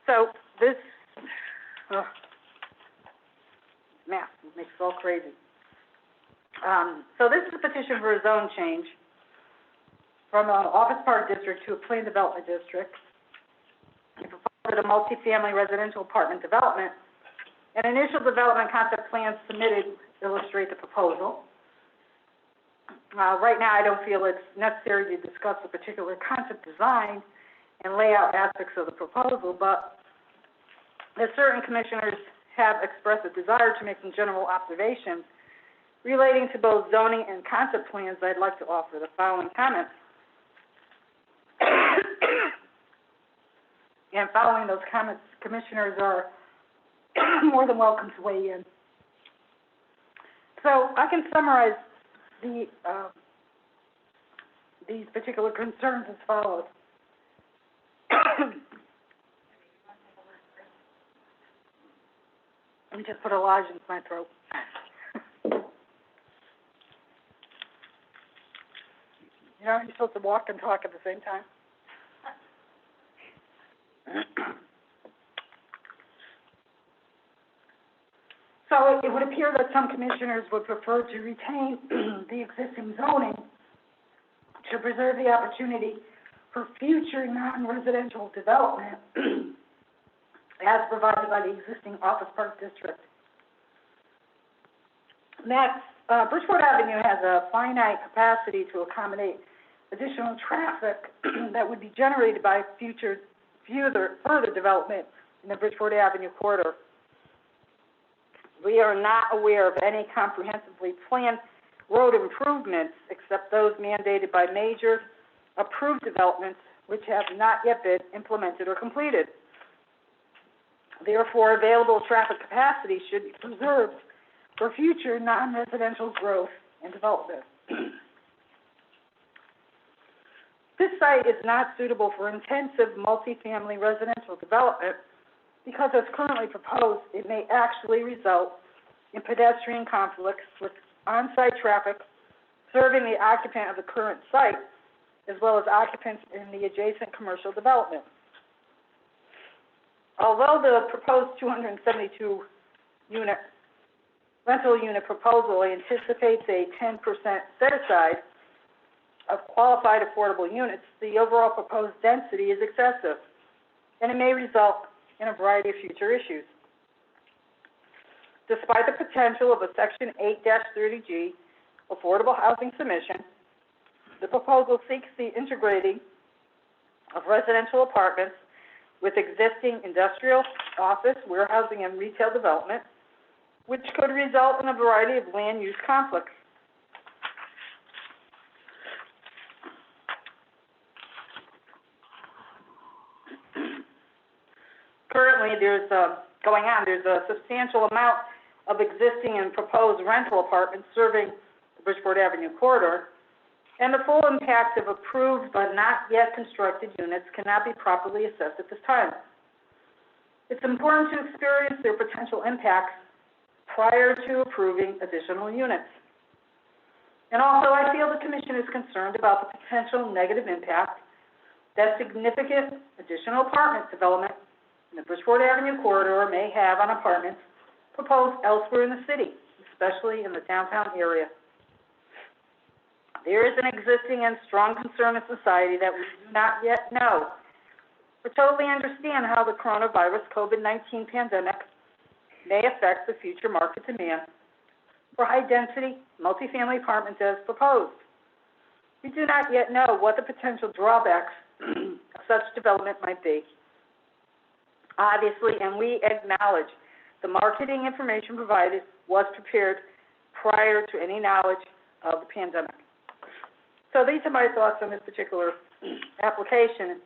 So this math makes it all crazy. So this is a petition for a zone change from an office park district to a planned development district. It proposed a multifamily residential apartment development. An initial development concept plan submitted illustrate the proposal. Right now, I don't feel it's necessary to discuss the particular concept design and layout aspects of the proposal, but as certain commissioners have expressed a desire to make some general observations relating to both zoning and concept plans, I'd like to offer the following comments. And following those comments, commissioners are more than welcome to weigh in. So I can summarize these particular concerns as follows. Let me just put a lozenge in my throat. You know, you're supposed to walk and talk at the same time. So it would appear that some commissioners would prefer to retain the existing zoning to preserve the opportunity for future non-residential development as provided by the existing Office Park District. Next, Bridgeport Avenue has a finite capacity to accommodate additional traffic that would be generated by further development in the Bridgeport Avenue corridor. We are not aware of any comprehensively planned road improvements except those mandated by major approved developments which have not yet been implemented or completed. Therefore, available traffic capacity should be preserved for future non-residential growth and development. This site is not suitable for intensive multifamily residential development because as currently proposed, it may actually result in pedestrian conflicts with on-site traffic serving the occupant of the current site, as well as occupants in the adjacent commercial development. Although the proposed 272-unit rental unit proposal anticipates a 10% set-aside of qualified affordable units, the overall proposed density is excessive, and it may result in a variety of future issues. Despite the potential of a Section 8-30G affordable housing submission, the proposal seeks the integrating of residential apartments with existing industrial, office, warehousing, and retail development, which could result in a variety of land use conflicts. Currently, there's a substantial amount of existing and proposed rental apartments serving the Bridgeport Avenue corridor, and the full impact of approved but not yet constructed units cannot be properly assessed at this time. It's important to experience their potential impacts prior to approving additional units. And also, I feel the Commission is concerned about the potential negative impact that significant additional apartment development in the Bridgeport Avenue corridor may have on apartments proposed elsewhere in the city, especially in the downtown area. There is an existing and strong concern in society that we do not yet know or totally understand how the coronavirus COVID-19 pandemic may affect the future market demand for high-density, multifamily apartments as proposed. We do not yet know what the potential drawbacks of such development might be. Obviously, and we acknowledge, the marketing information provided was prepared prior to any knowledge of the pandemic. So these are my thoughts on this particular application,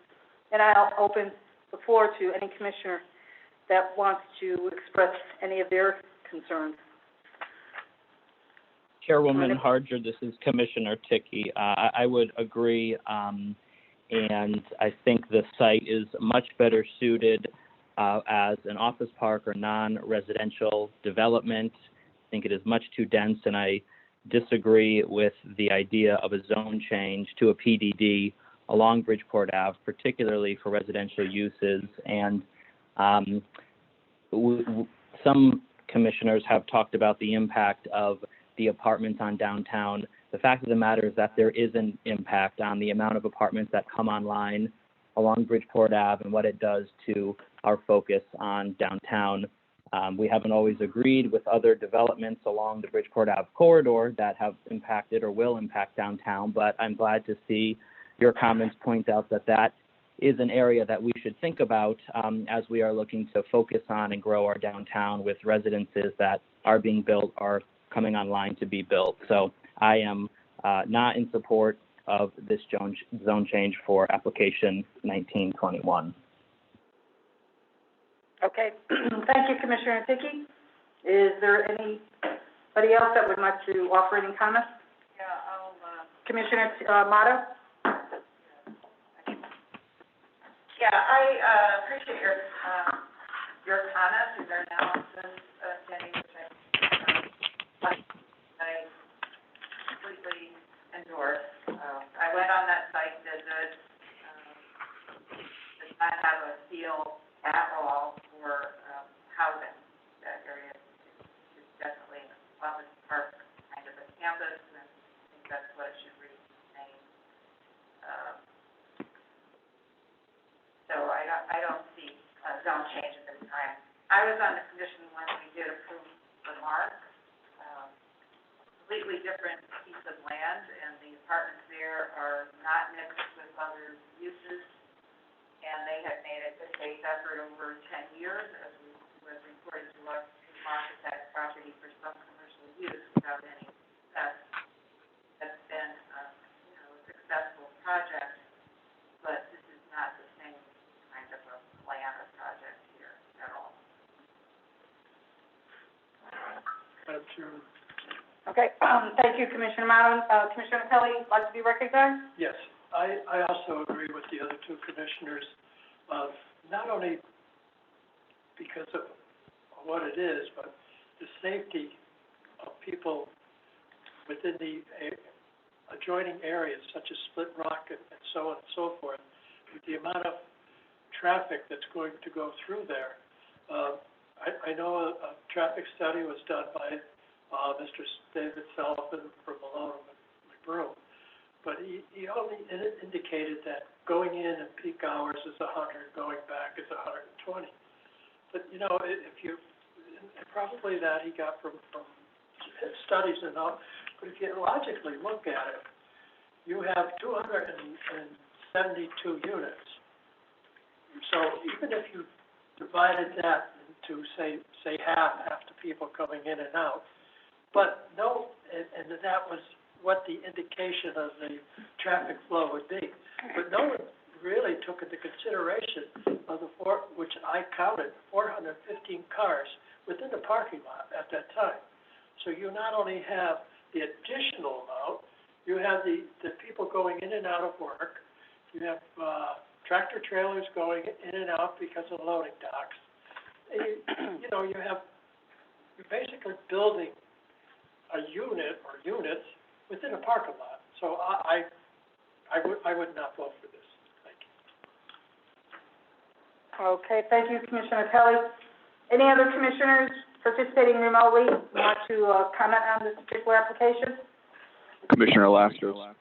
and I'll open the floor to any commissioner that wants to express any of their concerns. Chairwoman Harger, this is Commissioner Tickey. I would agree, and I think the site is much better suited as an office park or non-residential development. I think it is much too dense, and I disagree with the idea of a zone change to a PDD along Bridgeport Ave, particularly for residential uses. And some commissioners have talked about the impact of the apartments on downtown. The fact of the matter is that there is an impact on the amount of apartments that come online along Bridgeport Ave and what it does to our focus on downtown. We haven't always agreed with other developments along the Bridgeport Ave corridor that have impacted or will impact downtown, but I'm glad to see your comments point out that that is an area that we should think about as we are looking to focus on and grow our downtown with residences that are being built or coming online to be built. So I am not in support of this zone change for application 1921. Okay, thank you, Commissioner Dickey. Is there anybody else that would like to offer any comments? Yeah, I'll, Commissioner, Motto? yeah, I, appreciate your comments and your analysis, Jenny, which I completely endorse. I went on that site visit, did not have a feel at all for, housing. That area is definitely an office park kind of a campus, and I think that's what it should remain. So I don't see a zone change at this time. I was on the commission when we did approve the mark, completely different piece of land, and the apartments there are not mixed with other uses, and they have made a good faith effort over 10 years, as was reported to us, to market that property for some commercial use without any success. That's been, a successful project, but this is not the same kind of a plan or project here at all. Madam Chairman. Okay, thank you, Commissioner Motto. Commissioner Kelly, like to be recognized? Yes, I also agree with the other two commissioners, not only because of what it is, but the safety of people within the adjoining areas such as Split Rock and so on and so forth. With the amount of traffic that's going to go through there, I know a traffic study was done by Mr. David Sullivan from Malone and McBroom, but he only indicated that going in peak hours is 100, going back is 120. But, if you, and probably that he got from studies and all, but if you logically look at it, you have 272 units. So even if you divided that into, say half the people coming in and out, but no, and that was what the indication of the traffic flow would be. But no one really took into consideration of which I counted, 415 cars within the parking lot at that time. So you not only have the additional amount, you have the people going in and out of work, you have tractor trailers going in and out because of loading docks. You're basically building a unit or units within a parking lot. So I would not vote for this. Thank you. Okay, thank you, Commissioner Kelly. Any other commissioners participating remotely want to comment on this particular application? Commissioner Lascos.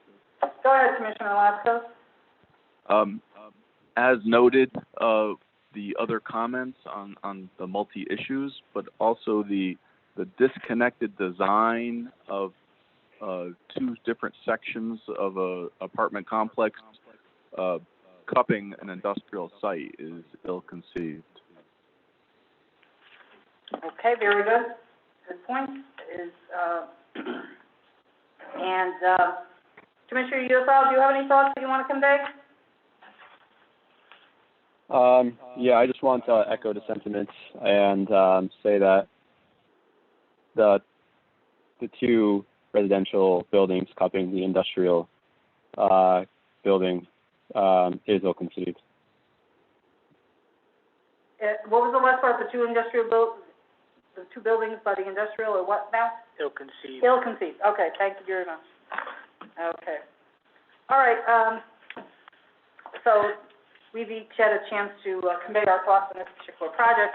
Go ahead, Commissioner Lascos. As noted, the other comments on the multi-issues, but also the disconnected design of two different sections of a apartment complex cupping an industrial site is ill-conceived. Okay, very good. Good point. Commissioner Yusuf, do you have any thoughts that you want to convey? Yeah, I just want to echo the sentiments and say that the two residential buildings cupping the industrial building is ill-conceived. What was the last part? The two buildings by the industrial, or what now? Ill-conceived. Ill-conceived. Okay, thank you very much. Okay. All right. So we've each had a chance to convey our thoughts on this particular project.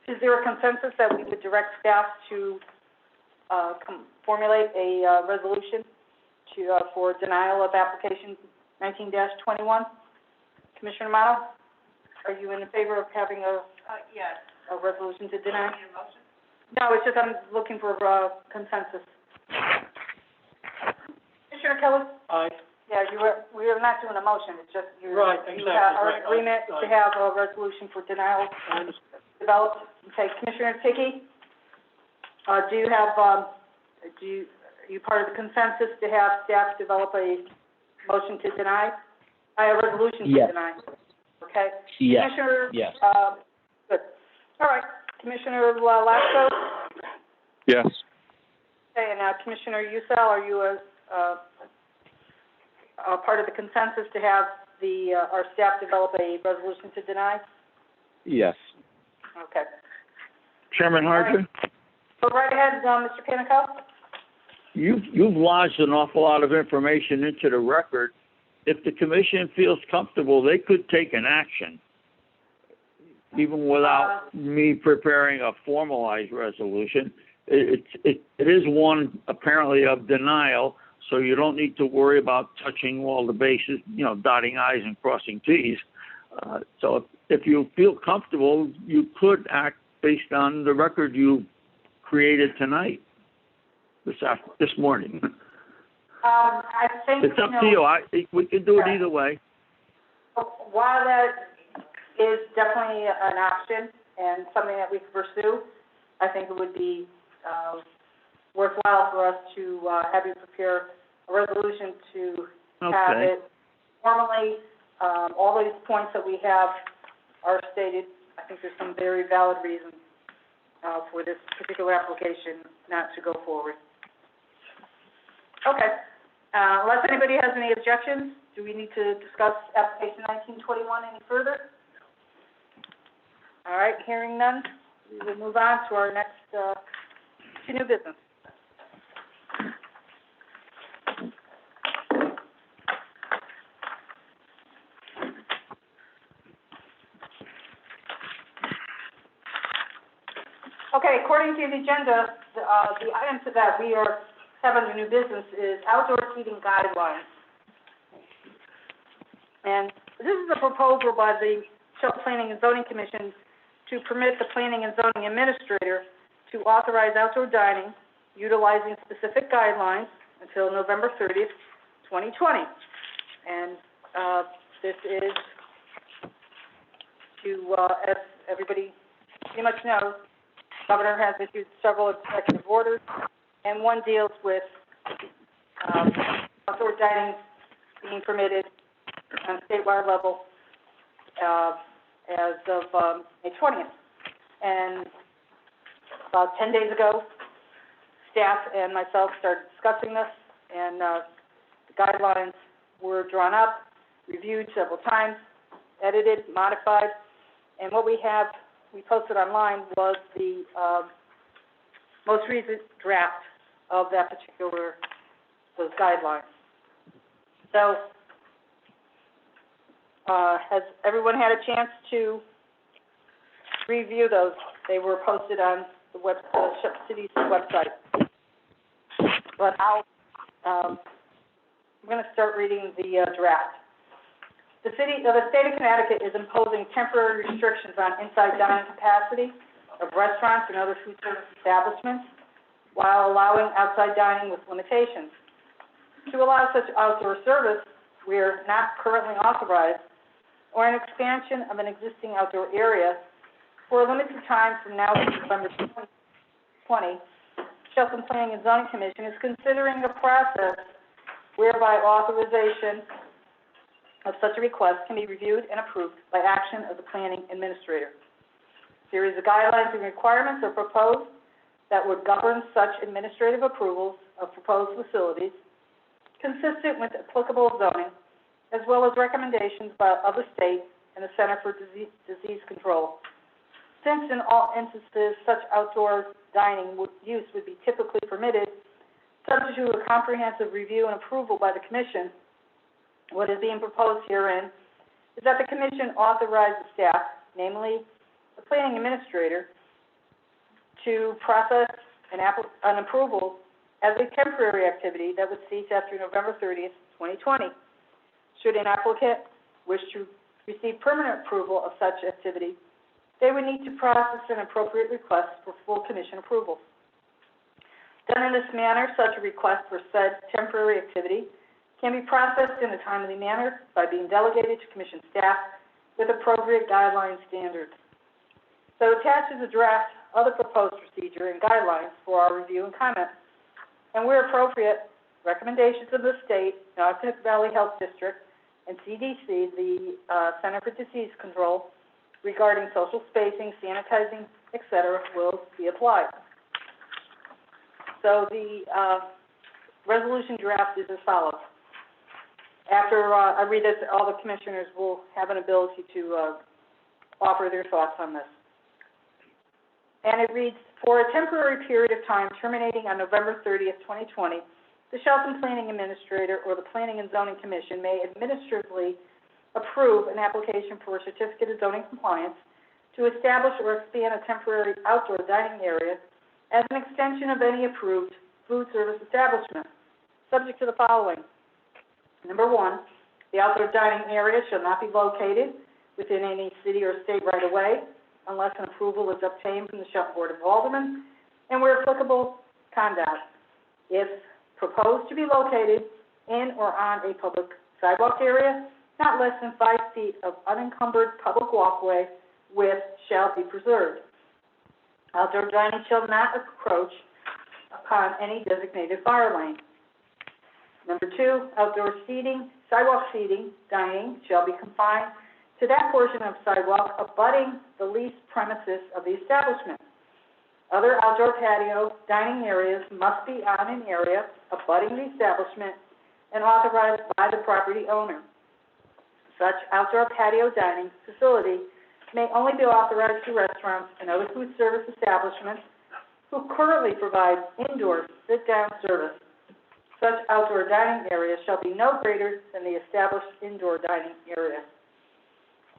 Is there a consensus that we would direct staff to formulate a resolution for denial of application 19-21? Commissioner Motto, are you in favor of having Yes. a resolution to deny? Need a motion? No, it's just I'm looking for consensus. Commissioner Kelly? Aye. Yeah, we are not doing a motion, it's just you. Right, You exactly, have right, our agreement to have a resolution for denial developed. Okay, Commissioner Dickey, do you have, are you part of the consensus to have staff develop a motion to deny? A resolution to Yes. deny? okay? Yes, Commissioner, yes. good. All right, Commissioner Lasco? Yes. Okay, and Commissioner Usel, are you a part of the consensus to have our staff develop a resolution to deny? Yes. Okay. Chairman Hartman, Go right ahead, Mr. Panico. you've lodged an awful lot of information into the record. If the commission feels comfortable, they could take an action, even without me preparing a formalized resolution. It is one apparently of denial, so you don't need to worry about touching all the bases, dotting I's and crossing T's. So if you feel comfortable, you could act based on the record you created tonight, this morning. I think, It's up to you. We can do it either way. while that is definitely an option and something that we could pursue, I think it would be worthwhile for us to have you prepare a resolution to have Okay. it formally. All these points that we have are stated. I think there's some very valid reasons for this particular application not to go forward. Okay. Unless anybody has any objections, do we need to discuss application 1921 any further? All right, hearing none, we will move on to our next, to new business. Okay, according to the agenda, the item to that we have under new business is outdoor seating guidelines. And this is a proposal by the Shelton Planning and Zoning Commission to permit the Planning and Zoning Administrator to authorize outdoor dining utilizing specific guidelines until November 30th, 2020. And this is to, as everybody pretty much knows, the Governor has issued several executive orders, and one deals with outdoor dining being permitted on a statewide level as of May 20th. And about 10 days ago, staff and myself started discussing this, and the guidelines were drawn up, reviewed several times, edited, modified, and what we posted online was the most recent draft of those guidelines. So, has everyone had a chance to review those? They were posted on the city's website. But I'm going to start reading the draft. The state of Connecticut is imposing temporary restrictions on inside dining capacity of restaurants and other food service establishments while allowing outside dining with limitations. To allow such outdoor service, we are not currently authorized or an expansion of an existing outdoor area for a limited time from now to November 2020. Shelton Planning and Zoning Commission is considering a process whereby authorization of such a request can be reviewed and approved by action of the planning administrator. A series of guidelines and requirements are proposed that would govern such administrative approvals of proposed facilities consistent with applicable zoning, as well as recommendations of the state and the Center for Disease Control. Since in all instances such outdoor dining use would be typically permitted, subject to a comprehensive review and approval by the Commission, what is being proposed herein is that the Commission authorize the staff, namely the planning administrator, to process an approval as a temporary activity that would cease after November 30th, 2020. Should an applicant wish to receive permanent approval of such activity, they would need to process an appropriate request for full Commission approval. Done in this manner, such a request for said temporary activity can be processed in a timely manner by being delegated to Commission staff with appropriate guideline standards. So attached is a draft of the proposed procedure and guidelines for our review and comment. And where appropriate, recommendations of the state, Naugatuck Valley Health District, and CDC, the Center for Disease Control, regarding social spacing, sanitizing, etc., will be applied. So the resolution draft is as follows. After I read this, all the commissioners will have an ability to offer their thoughts on this. And it reads, for a temporary period of time terminating on November 30th, 2020, the Shelton Planning Administrator or the Planning and Zoning Commission may administratively approve an application for a certificate of zoning compliance to establish or expand a temporary outdoor dining area as an extension of any approved food service establishment, subject to the following. Number one, the outdoor dining area shall not be located within any city or state right-of-way unless an approval is obtained from the Shelton Board of Aldermen, and where applicable, CONDOT. If proposed to be located in or on a public sidewalk area, not less than 5 feet of unencumbered public walkway width shall be preserved. Outdoor dining shall not encroach upon any designated fire lane. Number two, outdoor seating, sidewalk seating, dining shall be confined to that portion of sidewalk abutting the leased premises of the establishment. Other outdoor patio dining areas must be on an area abutting the establishment and authorized by the property owner. Such outdoor patio dining facility may only be authorized to restaurants and other food service establishments who currently provide indoor sit-down service. Such outdoor dining areas shall be no greater than the established indoor dining area.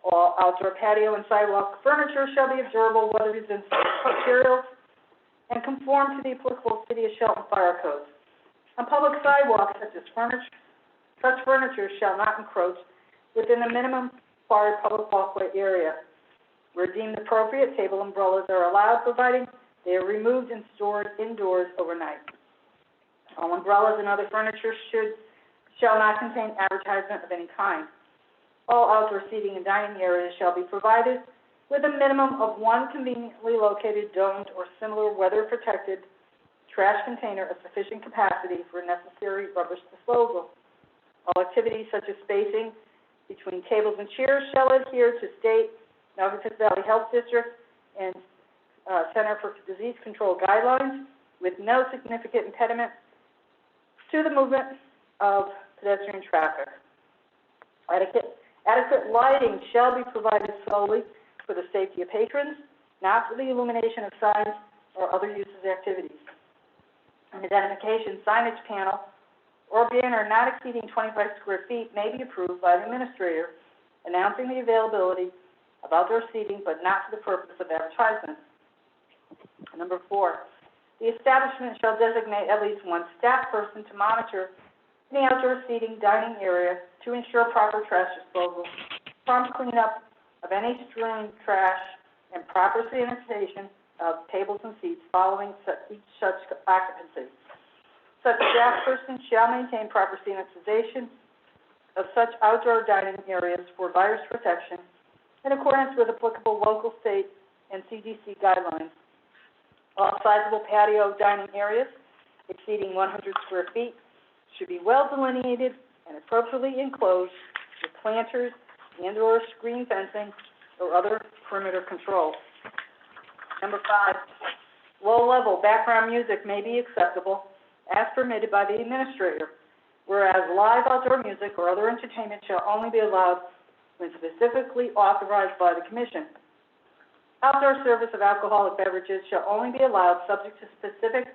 All outdoor patio and sidewalk furniture shall be observable, whether it's in materials, and conform to the applicable City of Shelton fire codes. On public sidewalks, such furniture shall not encroach within the minimum required public walkway area. Where deemed appropriate, table umbrellas are allowed, providing they are removed and stored indoors overnight. All umbrellas and other furniture shall not contain advertisement of any kind. All outdoor seating and dining areas shall be provided with a minimum of one conveniently located domed or similar weather-protected trash container of sufficient capacity for necessary rubbish disposal. All activities such as spacing between tables and chairs shall adhere to state, Naugatuck Valley Health District, and Center for Disease Control guidelines, with no significant impediment to the movement of pedestrian traffic. Adequate lighting shall be provided solely for the safety of patrons, not for the illumination of signs or other uses activities. An identification signage panel or banner not exceeding 25 square feet may be approved by the administrator, announcing the availability of outdoor seating, but not for the purpose of advertisement. Number four, the establishment shall designate at least one staff person to monitor the outdoor seating dining area to ensure proper trash disposal, prompt cleanup of any strewn trash, and proper sanitation of tables and seats following each such occupancy. Such staff person shall maintain proper sanitization of such outdoor dining areas for virus protection in accordance with applicable local, state, and CDC guidelines. All sizable patio dining areas exceeding 100 square feet should be well delineated and appropriately enclosed with planters and/or screen fencing or other perimeter control. Number five, low-level background music may be acceptable as permitted by the administrator, whereas live outdoor music or other entertainment shall only be allowed when specifically authorized by the Commission. Outdoor service of alcoholic beverages shall only be allowed subject to specific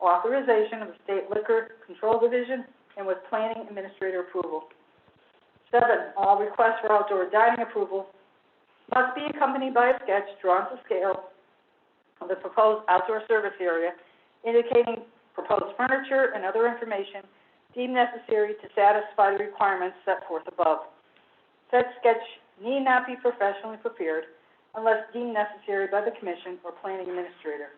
authorization of the State Liquor Control Division and with planning administrator approval. 7, all requests for outdoor dining approval must be accompanied by a sketch drawn to scale of the proposed outdoor service area, indicating proposed furniture and other information deemed necessary to satisfy the requirements set forth above. Such sketch need not be professionally prepared unless deemed necessary by the Commission or planning administrator.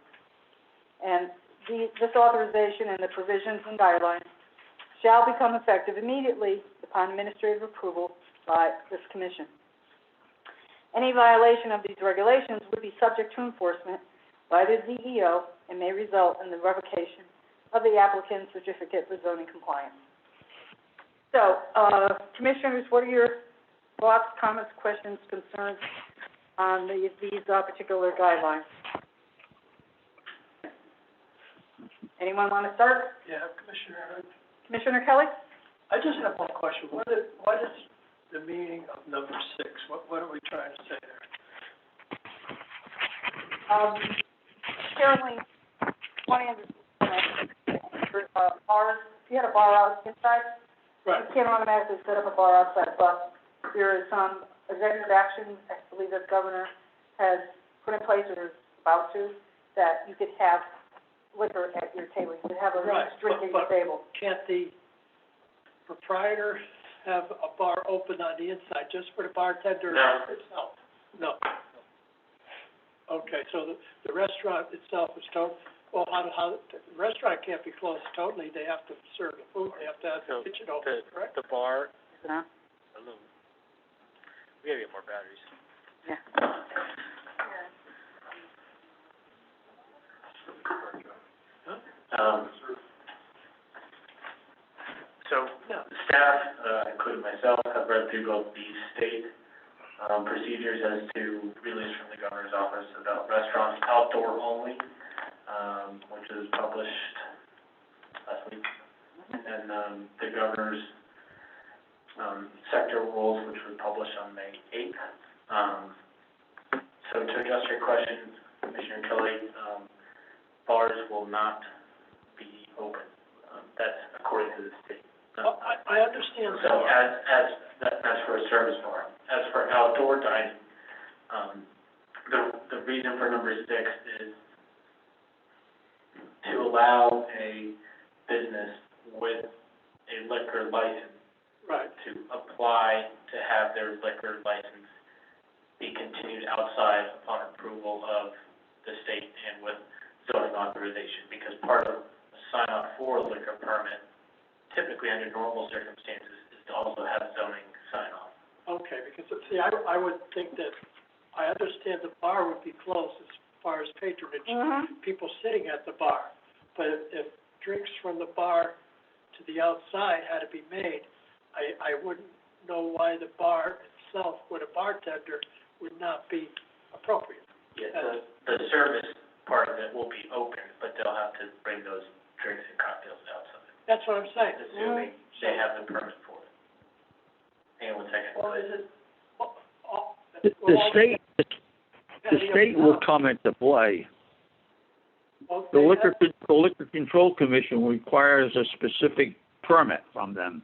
And this authorization and the provisions and guidelines shall become effective immediately upon administrative approval by this Commission. Any violation of these regulations would be subject to enforcement by the CEO and may result in the revocation of the applicant's certificate for zoning compliance. So, commissioners, what are your thoughts, comments, questions, concerns on these particular guidelines? Anyone want to start? Yeah, Commissioner, Commissioner Kelly? I just have one question. What is the meaning of number 6? What are we trying to say there? Carolyn, want to bars, if you had a bar out inside, Right. you can't automatically set up a bar outside, but there is some executive action, I believe that the governor has put in place or is about to, that you could have liquor at your table. You could have a Right, drink at your but- table. Can't the proprietor have a bar open on the inside just for the bartender itself? No. Okay, so the restaurant itself is well, how, the restaurant can't be closed totally, they have to serve the food, they have to have the kitchen open, correct? The bar, Huh? hello. We gotta get more batteries. Yeah. So, staff, including myself, have read through both the state, procedures as to release from the governor's office about restaurants outdoor only, which was published last week. And then, the governor's, sector rules, which were published on May 8th. So to address your question, Commissioner Kelly, bars will not be open. That's according to the state. I understand. So that's for a service bar. As for outdoor dining, the reason for number 6 is to allow a business with a liquor license Right. to apply to have their liquor license be continued outside upon approval of the state and with zoning authorization, because part of a sign-off for a liquor permit, typically under normal circumstances, is to also have zoning sign-off. Okay, because, see, I would think that, I understand the bar would be closed as far as patronage, people sitting at the bar. But if drinks from the bar to the outside had to be made, I wouldn't know why the bar itself with a bartender would not be appropriate. Yeah, the service part of it will be open, but they'll have to bring those drinks and cocktails outside, That's what I'm saying. assuming they have the permit for it. Hang on one second. Well, is it, The state will come into play. The Liquor Control Commission requires a specific permit from them.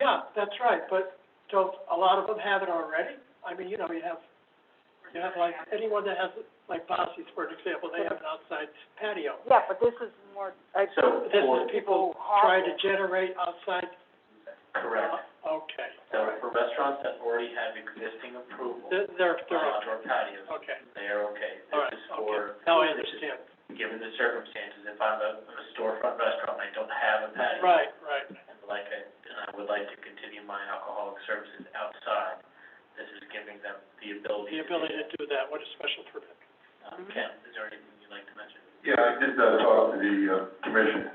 Yeah, that's right, but don't a lot of them have it already? I mean, you have like anyone that has, like Bosse's, for an example, they have an outside patio. Yeah, but this is more, So, This is people trying to generate outside, correct. okay. So for restaurants that already have existing approval They're on outdoor patios, okay, they are okay. all right, This is for, okay. Now I understand. given the circumstances, if I'm a storefront restaurant and I don't have a patio. Right. And I would like to continue my alcoholic services outside, this is giving them the ability The ability to do that, what a special permit. Ken, is there anything you'd like to mention? Yeah, I did, talk to the, commission.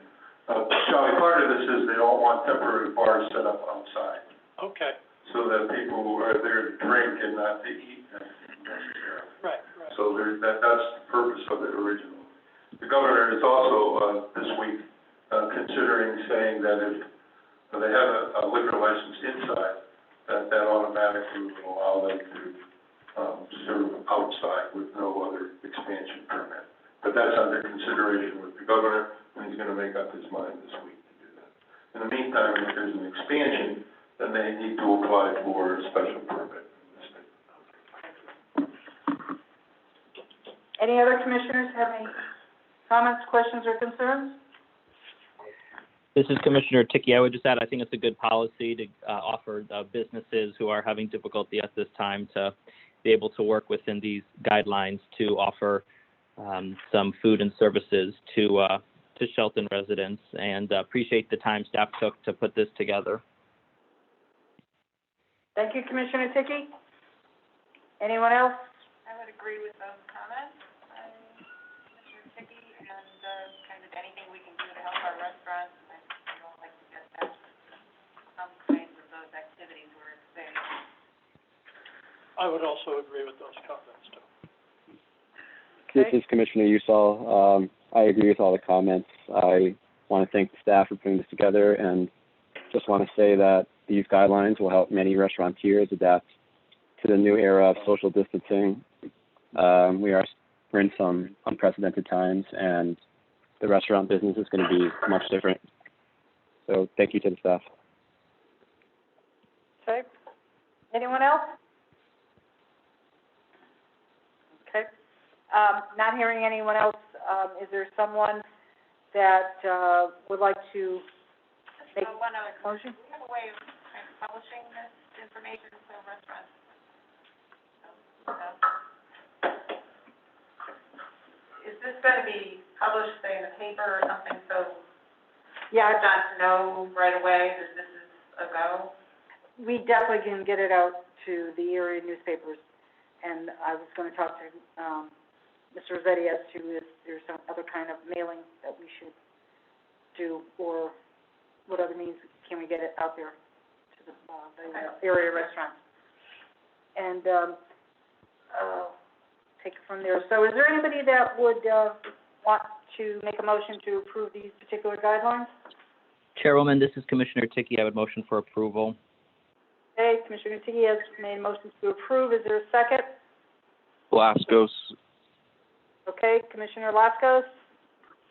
Charlie, part of this is they don't want temporary bars set up outside, Okay, so that people are there to drink and not to eat necessarily. right. So that's the purpose of it originally. The governor is also, this week, considering saying that if they have a liquor license inside, that automatically will allow them to, serve outside with no other expansion permit. But that's under consideration with the governor, and he's gonna make up his mind this week to do that. In the meantime, if there's an expansion, then they need to apply for a special permit in the state. any other commissioners have any comments, questions, or concerns? This is Commissioner Ticky. I would just add, I think it's a good policy to offer businesses who are having difficulty at this time to be able to work within these guidelines to offer some food and services to Shelton residents, and appreciate the time staff took to put this together. Thank you, Commissioner Ticky. Anyone else? I would agree with those comments, Mr. Ticky, and kind of anything we can do to help our restaurants, I don't like to get that. I would also agree with those comments, too. This Okay. is Commissioner Usall. I agree with all the comments. I want to thank the staff for putting this together, and just want to say that these guidelines will help many restaurateurs adapt to the new era of social distancing. We're in some unprecedented times, and the restaurant business is going to be much different. So thank you to the staff. Okay. Anyone else? Okay. Not hearing anyone else, is there someone that, would like to make One other, a motion? do we have a way of publishing this information so restaurants? Is this going to be published, say, in the paper or something, so Yeah, restaurants know right away that this is a go? we definitely can get it out to the area newspapers, and I was gonna talk to, Mr. Rossetti as to if there's some other kind of mailing that we should do, or what other means can we get it out there to the area restaurants. And, take it from there. So is there anybody that would, want to make a motion to approve these particular guidelines? Chairwoman, this is Commissioner Ticky. I would motion for approval. Okay, Commissioner Ticky has made a motion to approve. Is there a second? Blaskos. Okay, Commissioner Laskos,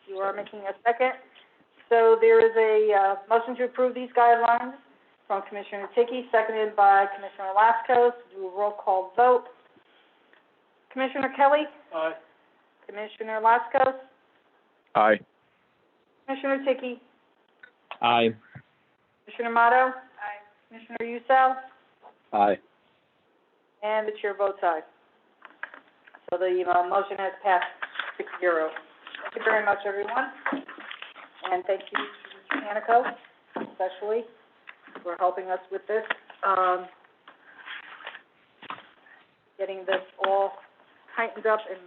you are making a second. So there is a, motion to approve these guidelines from Commissioner Ticky, seconded by Commissioner Laskos. Do a roll call vote. Commissioner Kelly? Aye. Commissioner Laskos? Aye. Commissioner Ticky? Aye. Commissioner Motto? Aye. Commissioner Usel? Aye. And the chair votes aye. So the, motion has passed 6-0. Thank you very much, everyone. And thank you to Mr. Panico, especially, for helping us with this, getting this all tightened up, and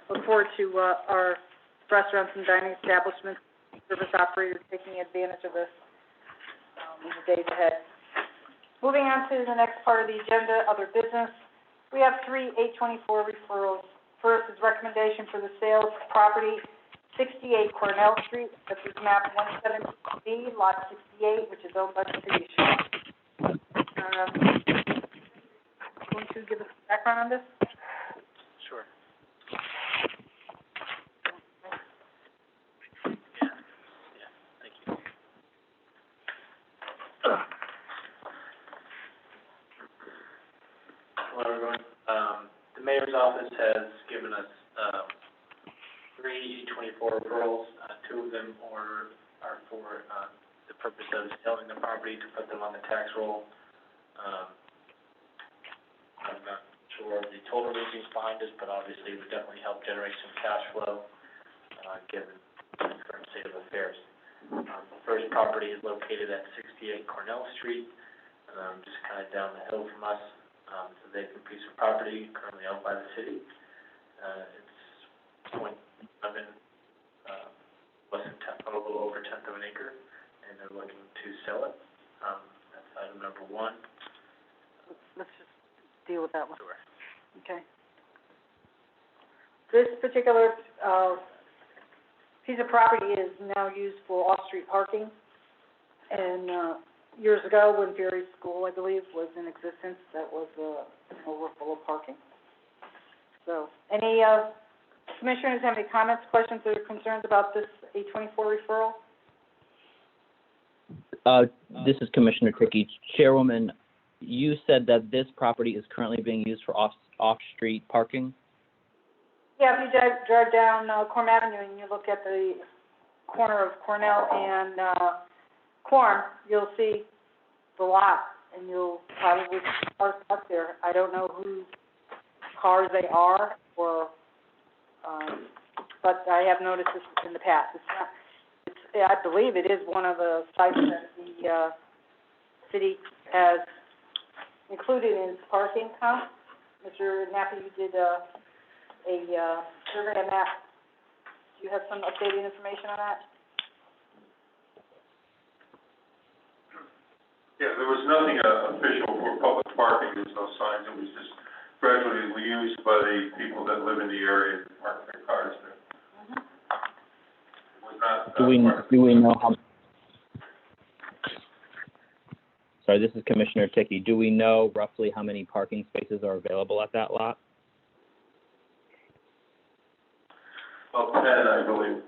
look forward to, our restaurants and dining establishments, service operators taking advantage of this, in the days ahead. Moving on to the next part of the agenda, other business. We have 3 824 referrals. First is recommendation for the sale of property, 68 Cornell Street, this is map 170B, lot 68, which is owned by the city of going to give us background on this? Sure. Yeah, thank you. Hello, everyone. The mayor's office has given us, 3 E24 referrals. 2 of them are for, the purpose of selling the property to put them on the tax roll. I'm not sure of the total reasons behind this, but obviously it would definitely help generate some cash flow, given the current state of affairs. The first property is located at 68 Cornell Street, just kind of down the hill from us. It's a vacant piece of property currently owned by the city. It's 0.7, a little over 1/10 of an acre, and they're looking to sell it. That's item number 1. Let's just deal with that one. Sure. Okay. This particular, piece of property is now used for off-street parking. And, years ago, when Berry School, I believe, was in existence, that was, an overflow of parking. So, any, commissioners have any comments, questions, or concerns about this 824 referral? This is Commissioner Ticky. Chairwoman, you said that this property is currently being used for off-street parking? Yeah, if you drive down, Corm Avenue and you look at the corner of Cornell and, Corm, you'll see the lot, and you'll probably park up there. I don't know whose cars they are, or, but I have noticed this in the past. I believe it is one of the sites that the, city has included in its parking count. Mr. Nappi, you did, a survey on that. Do you have some updated information on that? Yeah, there was nothing official for public parking, there's no signs, it was just gradually used by the people that live in the area and park their cars there. It was not, Do we know how? Sorry, this is Commissioner Ticky. Do we know roughly how many parking spaces are available at that lot? Well, 10, I believe.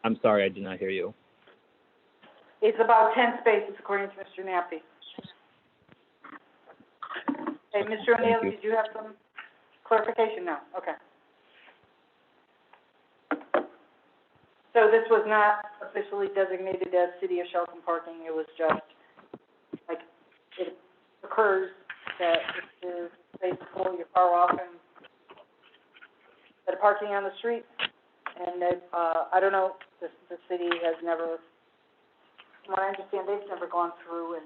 I'm sorry, I did not hear you. It's about 10 spaces, according to Mr. Nappy. Hey, Mr. O'Neill, Thank you. did you have some clarification? No, okay. So this was not officially designated as City of Shelton parking, it was just, like, it occurs that if the space is full, you're far off and that parking on the street, and that, I don't know, the city has never, from what I understand, they've never gone through and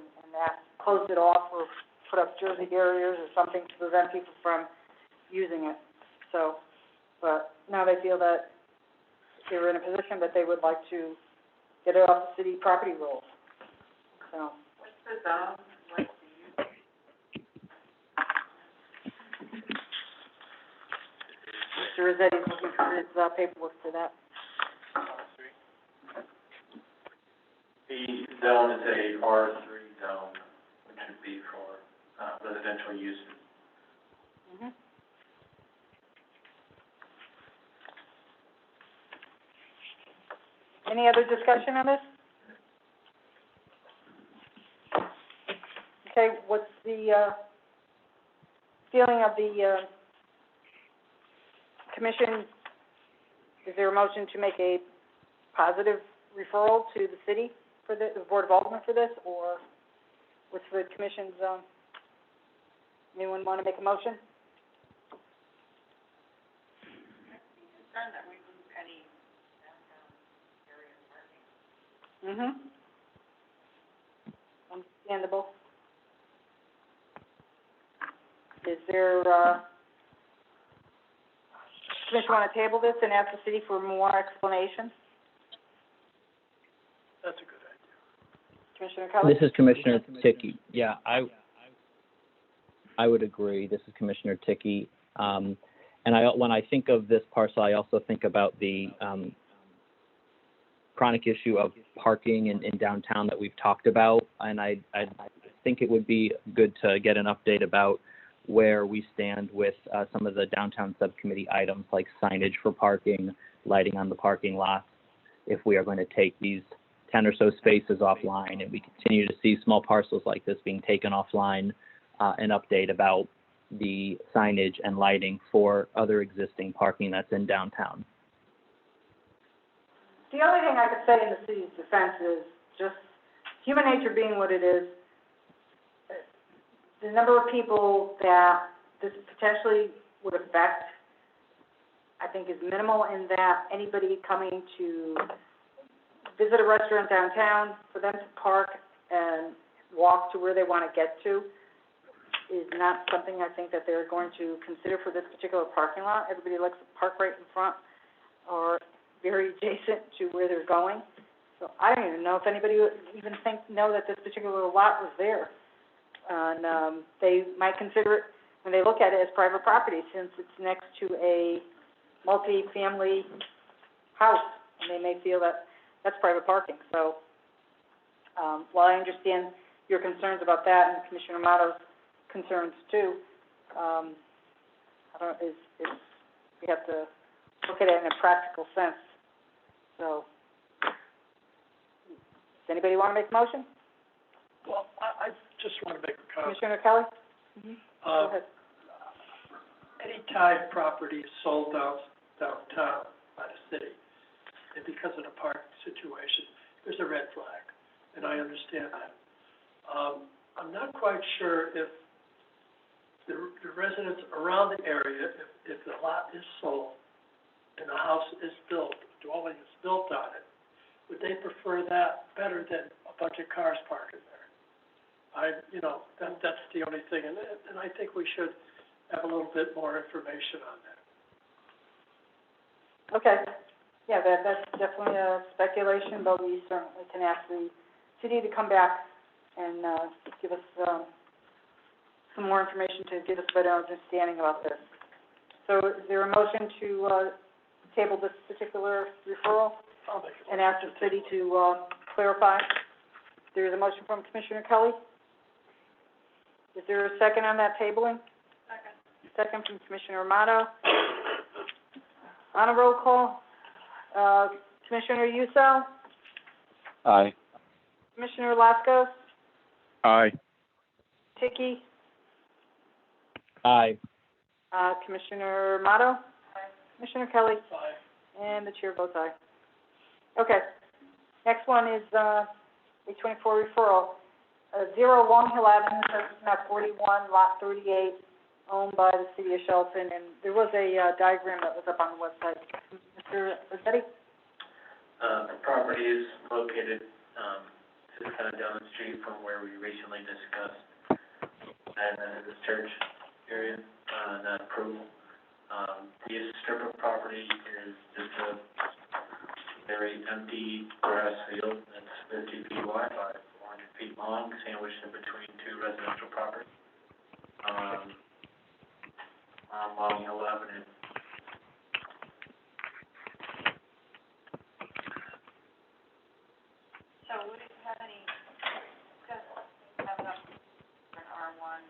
closed it off or put up jersey barriers or something to prevent people from using it. So, but now they feel that they were in a position that they would like to get it off the city property rolls. So, What's the zone, what's the use? Mr. Rossetti's looking for his paperwork for that. The zone is a R3 zone, which would be for, residential uses. Mm-hmm. Any other discussion on this? Okay, what's the, feeling of the, commission? Is there a motion to make a positive referral to the city for the Board of Aldermen for this, or what's the commission's, anyone want to make a motion? Concerned that we lose any downtown area parking. Mm-hmm. Understandable. Is there, commission want to table this and ask the city for more explanation? That's a good idea. Commissioner Kelly? This is Commissioner Ticky. Yeah, I would agree. This is Commissioner Ticky. And when I think of this parcel, I also think about the chronic issue of parking in downtown that we've talked about. And I think it would be good to get an update about where we stand with some of the downtown subcommittee items like signage for parking, lighting on the parking lots, if we are going to take these 10 or so spaces offline and we continue to see small parcels like this being taken offline, an update about the signage and lighting for other existing parking that's in downtown. The only thing I could say in the city's defense is just human nature being what it is, the number of people that this potentially would affect, I think, is minimal in that anybody coming to visit a restaurant downtown, for them to park and walk to where they want to get to is not something I think that they're going to consider for this particular parking lot. Everybody likes to park right in front or very adjacent to where they're going. So I don't even know if anybody would even know that this particular lot was there. And they might consider it, when they look at it, as private property, since it's next to a multi-family house, and they may feel that that's private parking. So, while I understand your concerns about that and Commissioner Amato's concerns too, we have to look at it in a practical sense. So, does anybody want to make a motion? Well, I just want to make a comment. Commissioner Kelly? Go ahead. Anytime property is sold downtown by the city, and because of the parking situation, there's a red flag, and I understand that. I'm not quite sure if the residents around the area, if the lot is sold and the house is built, dwelling is built on it, would they prefer that better than a bunch of cars parking there? That's the only thing, and I think we should have a little bit more information on that. Okay. Yeah, that's definitely a speculation, but we certainly can ask the city to come back and, give us, some more information to give us a better understanding about this. So is there a motion to, table this particular referral I'll make it. and ask the city to, clarify? There is a motion from Commissioner Kelly. Is there a second on that tabling? Second. Second from Commissioner Amato. On a roll call, Commissioner Uso, Aye. Commissioner Lascos, Aye. Tiki, Aye. Commissioner Amato, Commissioner Kelly, Aye. and the chair votes aye. Okay, next one is, a 24 referral, 0 Long Hill Avenue, Census map 41, lot 38, owned by the city of Shelton, and there was a, diagram that was up on the website. Mr. Rossetti? The property is located, just kind of down the street from where we recently discussed, and the church area, that approval. The strip of property is just a very empty grass field that's 50 feet wide by 400 feet long, sandwiched in between two residential properties, on Long Hill Avenue. So would it have any, just have enough for an R1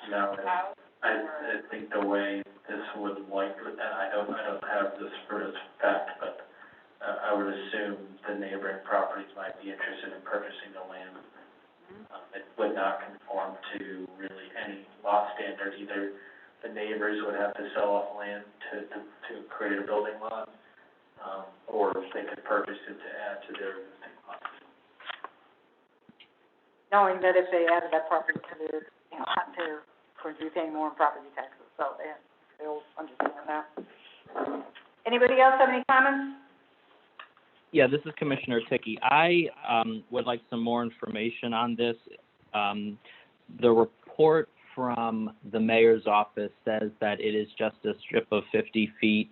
No, house? I think the way this would likely, and I don't have this for its fact, but, I would assume the neighboring properties might be interested in purchasing the land. It would not conform to really any lot standard. Either the neighbors would have to sell off land to create a building lot, or they could purchase it to add to their existing lots. Knowing that if they added that property to their, lot, they're going to be paying more in property taxes, so they'll understand that. Anybody else have any comments? Yeah, this is Commissioner Tiki. I would like some more information on this. The report from the mayor's office says that it is just a strip of 50 feet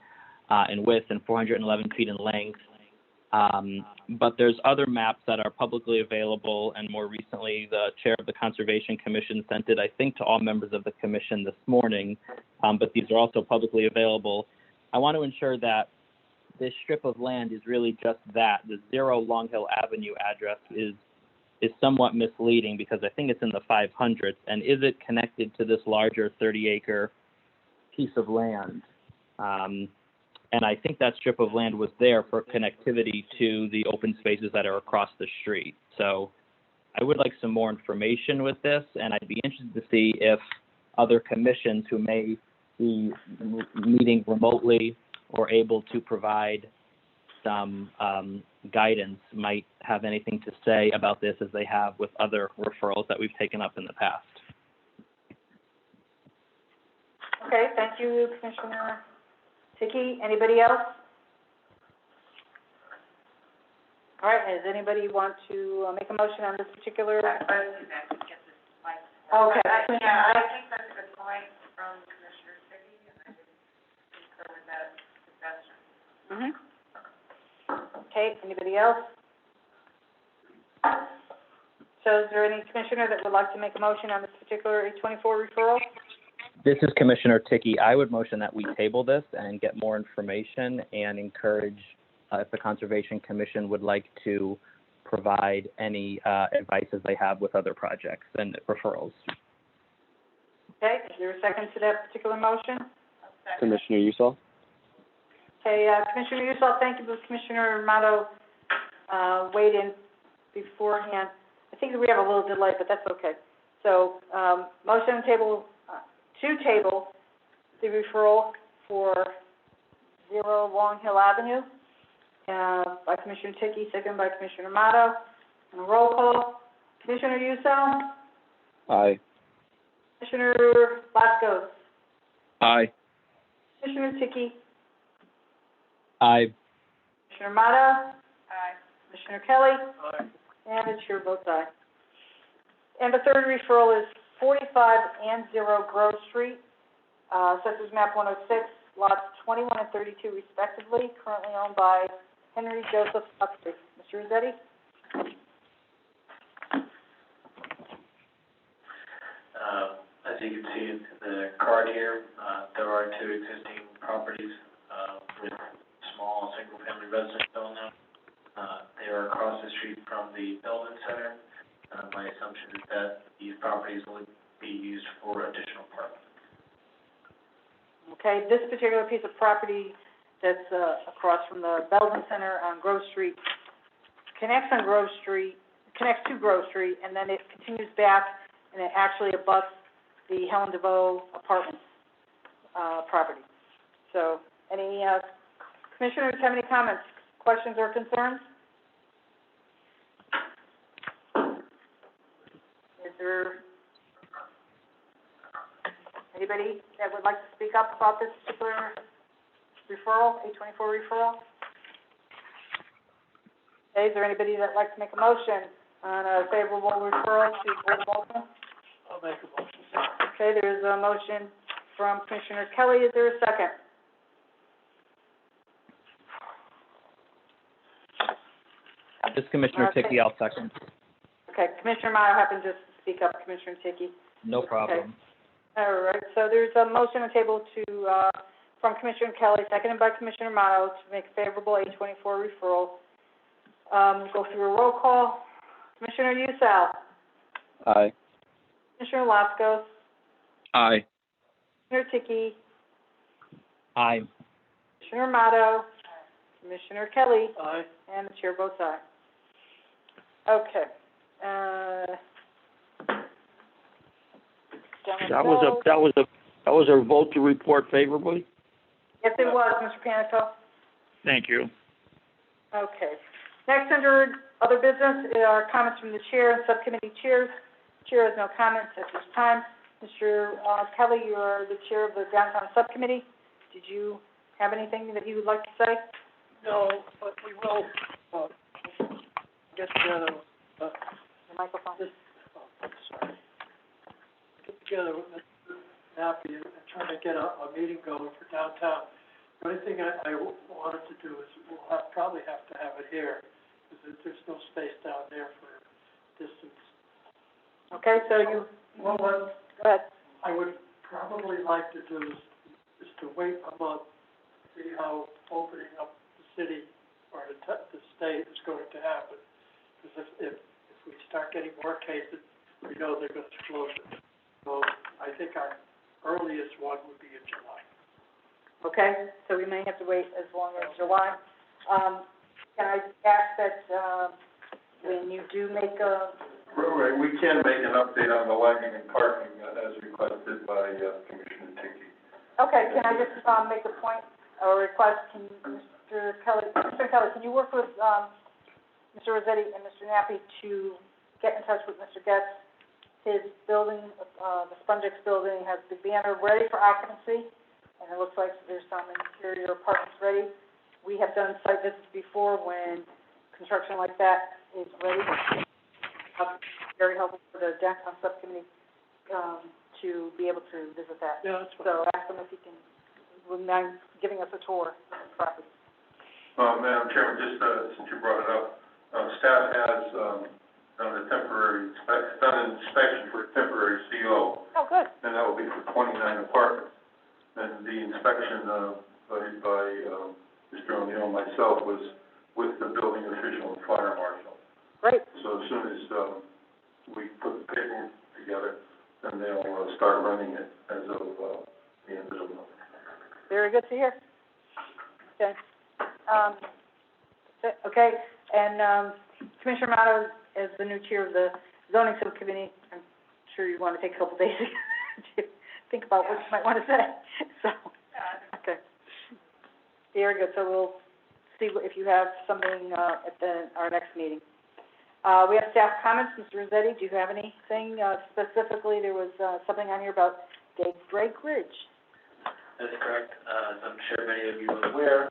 in width and 411 feet in length. But there's other maps that are publicly available, and more recently, the chair of the Conservation Commission sent it, I think, to all members of the commission this morning, but these are also publicly available. I want to ensure that this strip of land is really just that. The 0 Long Hill Avenue address is somewhat misleading because I think it's in the 500s, and is it connected to this larger 30-acre piece of land? And I think that strip of land was there for connectivity to the open spaces that are across the street. So I would like some more information with this, and I'd be interested to see if other commissions who may be meeting remotely or able to provide some guidance might have anything to say about this as they have with other referrals that we've taken up in the past. Okay, thank you, Commissioner Tiki. Anybody else? All right, does anybody want to make a motion on this particular? I would do that to get this license. Okay. I think that's a good point from Commissioner Tiki, and I would concur with that suggestion. Mm-hmm. Okay, anybody else? So is there any commissioner that would like to make a motion on this particular 824 referral? This is Commissioner Tiki. I would motion that we table this and get more information and encourage if the Conservation Commission would like to provide any advice as they have with other projects and referrals. Okay, is there a second to that particular motion? Commissioner Usall? Okay, Commissioner Usall, thank you, but Commissioner Amato weighed in beforehand. I think we have a little delay, but that's okay. So, motion on table, to table the referral for 0 Long Hill Avenue, by Commissioner Tiki, second by Commissioner Amato. And a roll call, Commissioner Usall? Aye. Commissioner Lascos? Aye. Commissioner Tiki? Aye. Commissioner Amato? Aye. Commissioner Kelly? Aye. And the chair votes aye. And the third referral is 45 and 0 Grove Street, Census map 106, lots 21 and 32 respectively, currently owned by Henry Joseph Huxley. Mr. Rossetti? As you can see in the card here, there are two existing properties, with small single-family residents on them. They are across the street from the Belden Center. My assumption is that these properties will be used for additional parking. Okay, this particular piece of property that's, across from the Belden Center on Grove Street, connects to Grove Street, and then it continues back, and it actually abuts the Helen DeVoe Apartments, property. So, any, commissioners have any comments, questions, or concerns? Is there anybody that would like to speak up about this particular referral, 824 referral? Okay, is there anybody that'd like to make a motion on a favorable referral to Board of Aldermen? I'll make a motion. Okay, there's a motion from Commissioner Kelly. Is there a second? This is Commissioner Okay. Ticky, I'll second. Okay, Commissioner Meyer happened to speak up, Commissioner Ticky. No problem. All right, so there's a motion on the table to, from Commissioner Kelly, seconded by Commissioner Mato, to make favorable 824 referral. Go through a roll call. Commissioner Usal. Aye. Commissioner Laskos. Aye. Commissioner Ticky. Aye. Commissioner Mato. Commissioner Kelly. Aye. And the chair votes aye. Okay, That was a vote to report favorably? Yes, it was, Mr. Panico. Thank you. Okay. Next, under other business, are comments from the chair and subcommittee chairs. Chair has no comments at this time. Mr. Kelly, you are the chair of the downtown subcommittee. Did you have anything that you would like to say? No, but we will, get together, The microphone. sorry. Get together with Mr. Nappy and try to get a meeting going for downtown. The only thing I wanted to do is, probably have to have it here, because there's no space down there for distance. Okay, so you, Well, what go ahead. I would probably like to do is to wait a month, see how opening up the city or the state is going to happen. Because if we start getting more cases, we know they're going to close it. So I think our earliest one would be in July. Okay, so we may have to wait as long as July. Can I ask that, when you do make a, Right, we can make an update on the lighting and parking as requested by Commissioner Ticky. okay, can I just, make a point or request, Mr. Kelly, can you work with, Mr. Rossetti and Mr. Nappy to get in touch with Mr. Getz? His building, the Spongex building has the banner ready for occupancy, and it looks like there's some interior apartments ready. We have done site visits before when construction like that is ready. Very helpful for the downtown subcommittee, to be able to visit that. Yeah, that's fine. So ask him if he can, mind giving us a tour of the property. Madam Chairman, just, since you brought it up, staff has, done an inspection for a temporary CO, Oh, good. and that will be for 29 apartments. And the inspection, by Mr. O'Neill and myself was with the building official and fire marshal. Great. So as soon as, we put the paperwork together, then they'll, start running it as of, the end of the month. Very good to hear. Okay. Okay, and, Commissioner Mato, as the new chair of the zoning subcommittee, I'm sure you want to take a couple days to think about what you might want to say, so, okay. Very good, so we'll see if you have something, at our next meeting. We have staff comments. Mr. Rossetti, do you have anything, specifically, there was, something on here about Daybreak Ridge? That's correct. As I'm sure many of you are aware,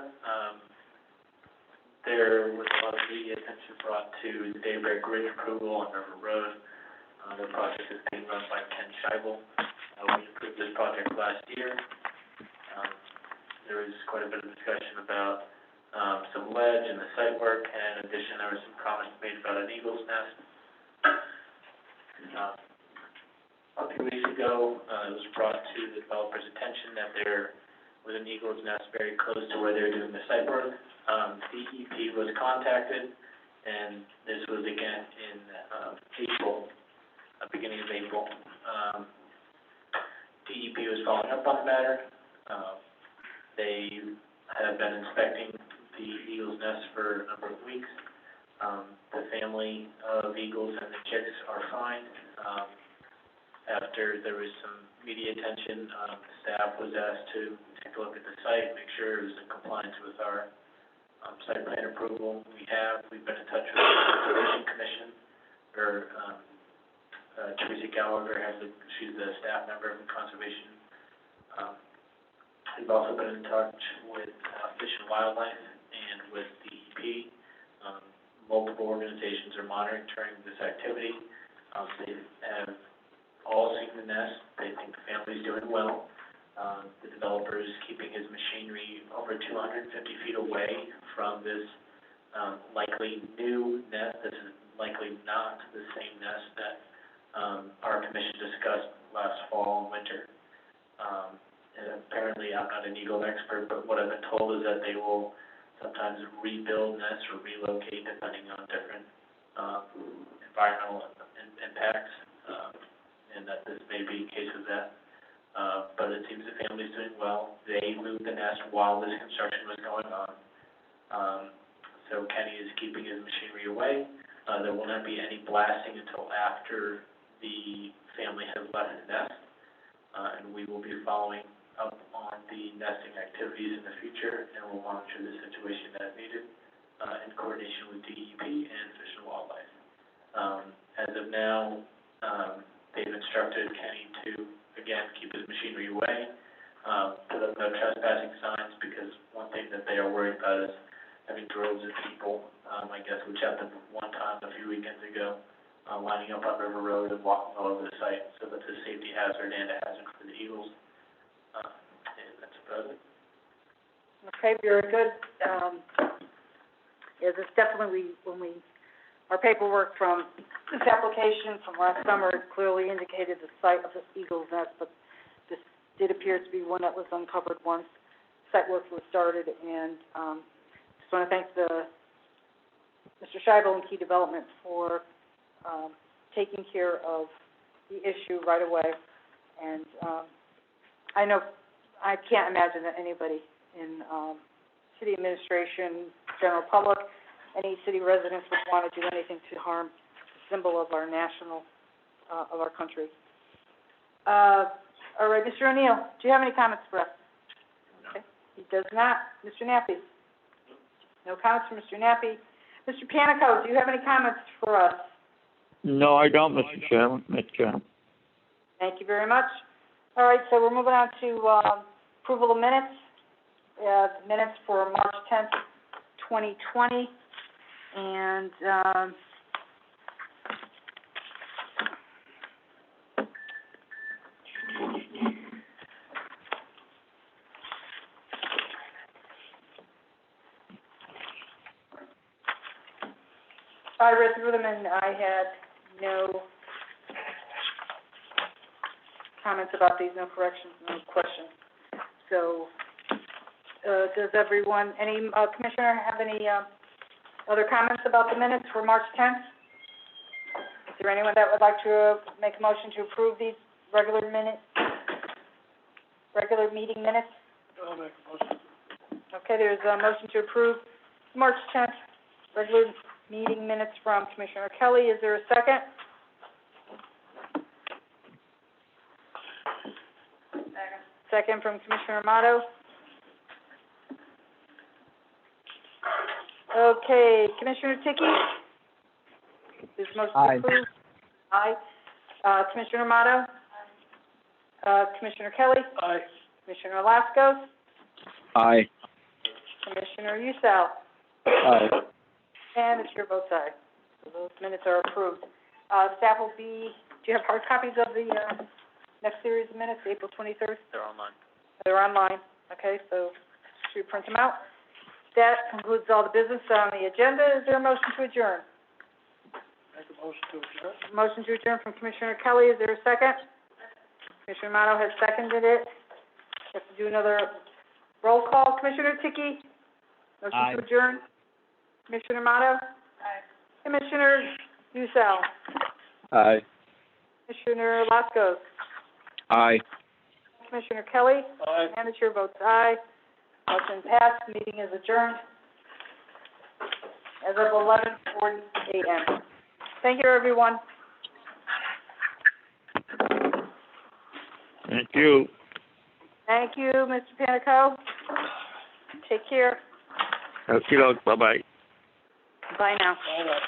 there was a lot of media attention brought to the Daybreak Ridge approval on River Road. The project is being run by Ken Scheibel. We approved this project last year. There was quite a bit of discussion about some ledge and the site work, and in addition, there were some comments made about an eagle's nest. A few weeks ago, it was brought to the developer's attention that there was an eagle's nest very close to where they were doing the site work. DEP was contacted, and this was again in, April, beginning of April. DEP was following up on the matter. They have been inspecting the eagle's nest for a number of weeks. The family of eagles and the chicks are fine. After there was some media attention, staff was asked to take a look at the site, make sure it was in compliance with our site plan approval. We've been in touch with the Conservation Commission, or Teresa Gallagher she's the staff member of the Conservation. We've also been in touch with Fish and Wildlife and with DEP. Multiple organizations are monitoring this activity. They have all seen the nest. They think the family's doing well. The developer is keeping his machinery over 250 feet away from this likely new nest. This is likely not the same nest that our commission discussed last fall and winter. And apparently, I'm not an eagle expert, but what I've been told is that they will sometimes rebuild nests or relocate depending on different environmental impacts, and that this may be a case of that. But it seems the family's doing well. They moved the nest while this construction was going on. So Kenny is keeping his machinery away. There will not be any blasting until after the family has left the nest, and we will be following up on the nesting activities in the future, and we'll monitor the situation as needed in coordination with DEP and Fish and Wildlife. As of now, they've instructed Kenny to, again, keep his machinery away, put up no trespassing signs, because one thing that they are worried about is having droves of people, I guess, which happened one time a few weekends ago, lining up on River Road and walking all over the site, so that's a safety hazard and a hazard for the eagles. And that's about it. Okay, very good. Yeah, this definitely, our paperwork from this application from last summer clearly indicated the site of the eagle's nest, but this did appear to be one that was uncovered once site work was started, and just want to thank Mr. Scheibel and Key Development for taking care of the issue right away. And I can't imagine that anybody in city administration, general public, any city residents would want to do anything to harm the symbol of our national, of our country. All right, Mr. O'Neill, do you have any comments for us? Okay. He does not. Mr. Nappy? No comments from Mr. Nappy. Mr. Panico, do you have any comments for us? No, I don't, Mr. Chairman. Thank you very much. All right, so we're moving on to approval of minutes. Minutes for March 10th, 2020. And I read through them and I had no comments about these, no corrections, no questions. So, does everyone, any commissioner have any other comments about the minutes for March 10th? Is there anyone that would like to make a motion to approve these regular meeting minutes? I'll make a motion. Okay, there's a motion to approve March 10th regular meeting minutes from Commissioner Kelly. Is there a second? Second from Commissioner Amato. Okay, Commissioner Ticky? Is motion approved? Aye. Commissioner Amato? Aye. Commissioner Kelly? Aye. Commissioner Alaskos? Aye. Commissioner Usel? Aye. And the chair votes aye. So those minutes are approved. Staff will be, do you have hard copies of the next series of minutes, April 23rd? They're online. They're online. Okay, so should we print them out? That concludes all the business on the agenda. Is there a motion to adjourn? Make a motion to adjourn. Motion to adjourn from Commissioner Kelly. Is there a second? Commissioner Amato has seconded it. Have to do another roll call. Commissioner Dickey? Aye. Motion to adjourn. Commissioner Amato? Aye. Commissioner Ducell? Aye. Commissioner Lascos? Aye. Commissioner Kelly? Aye. And the chair votes aye. Motion passed. Meeting is adjourned as of 11:40 a.m. Thank you, everyone. Thank you. Thank you, Mr. Panico. Take care. Okay, bye-bye. Bye now. All right.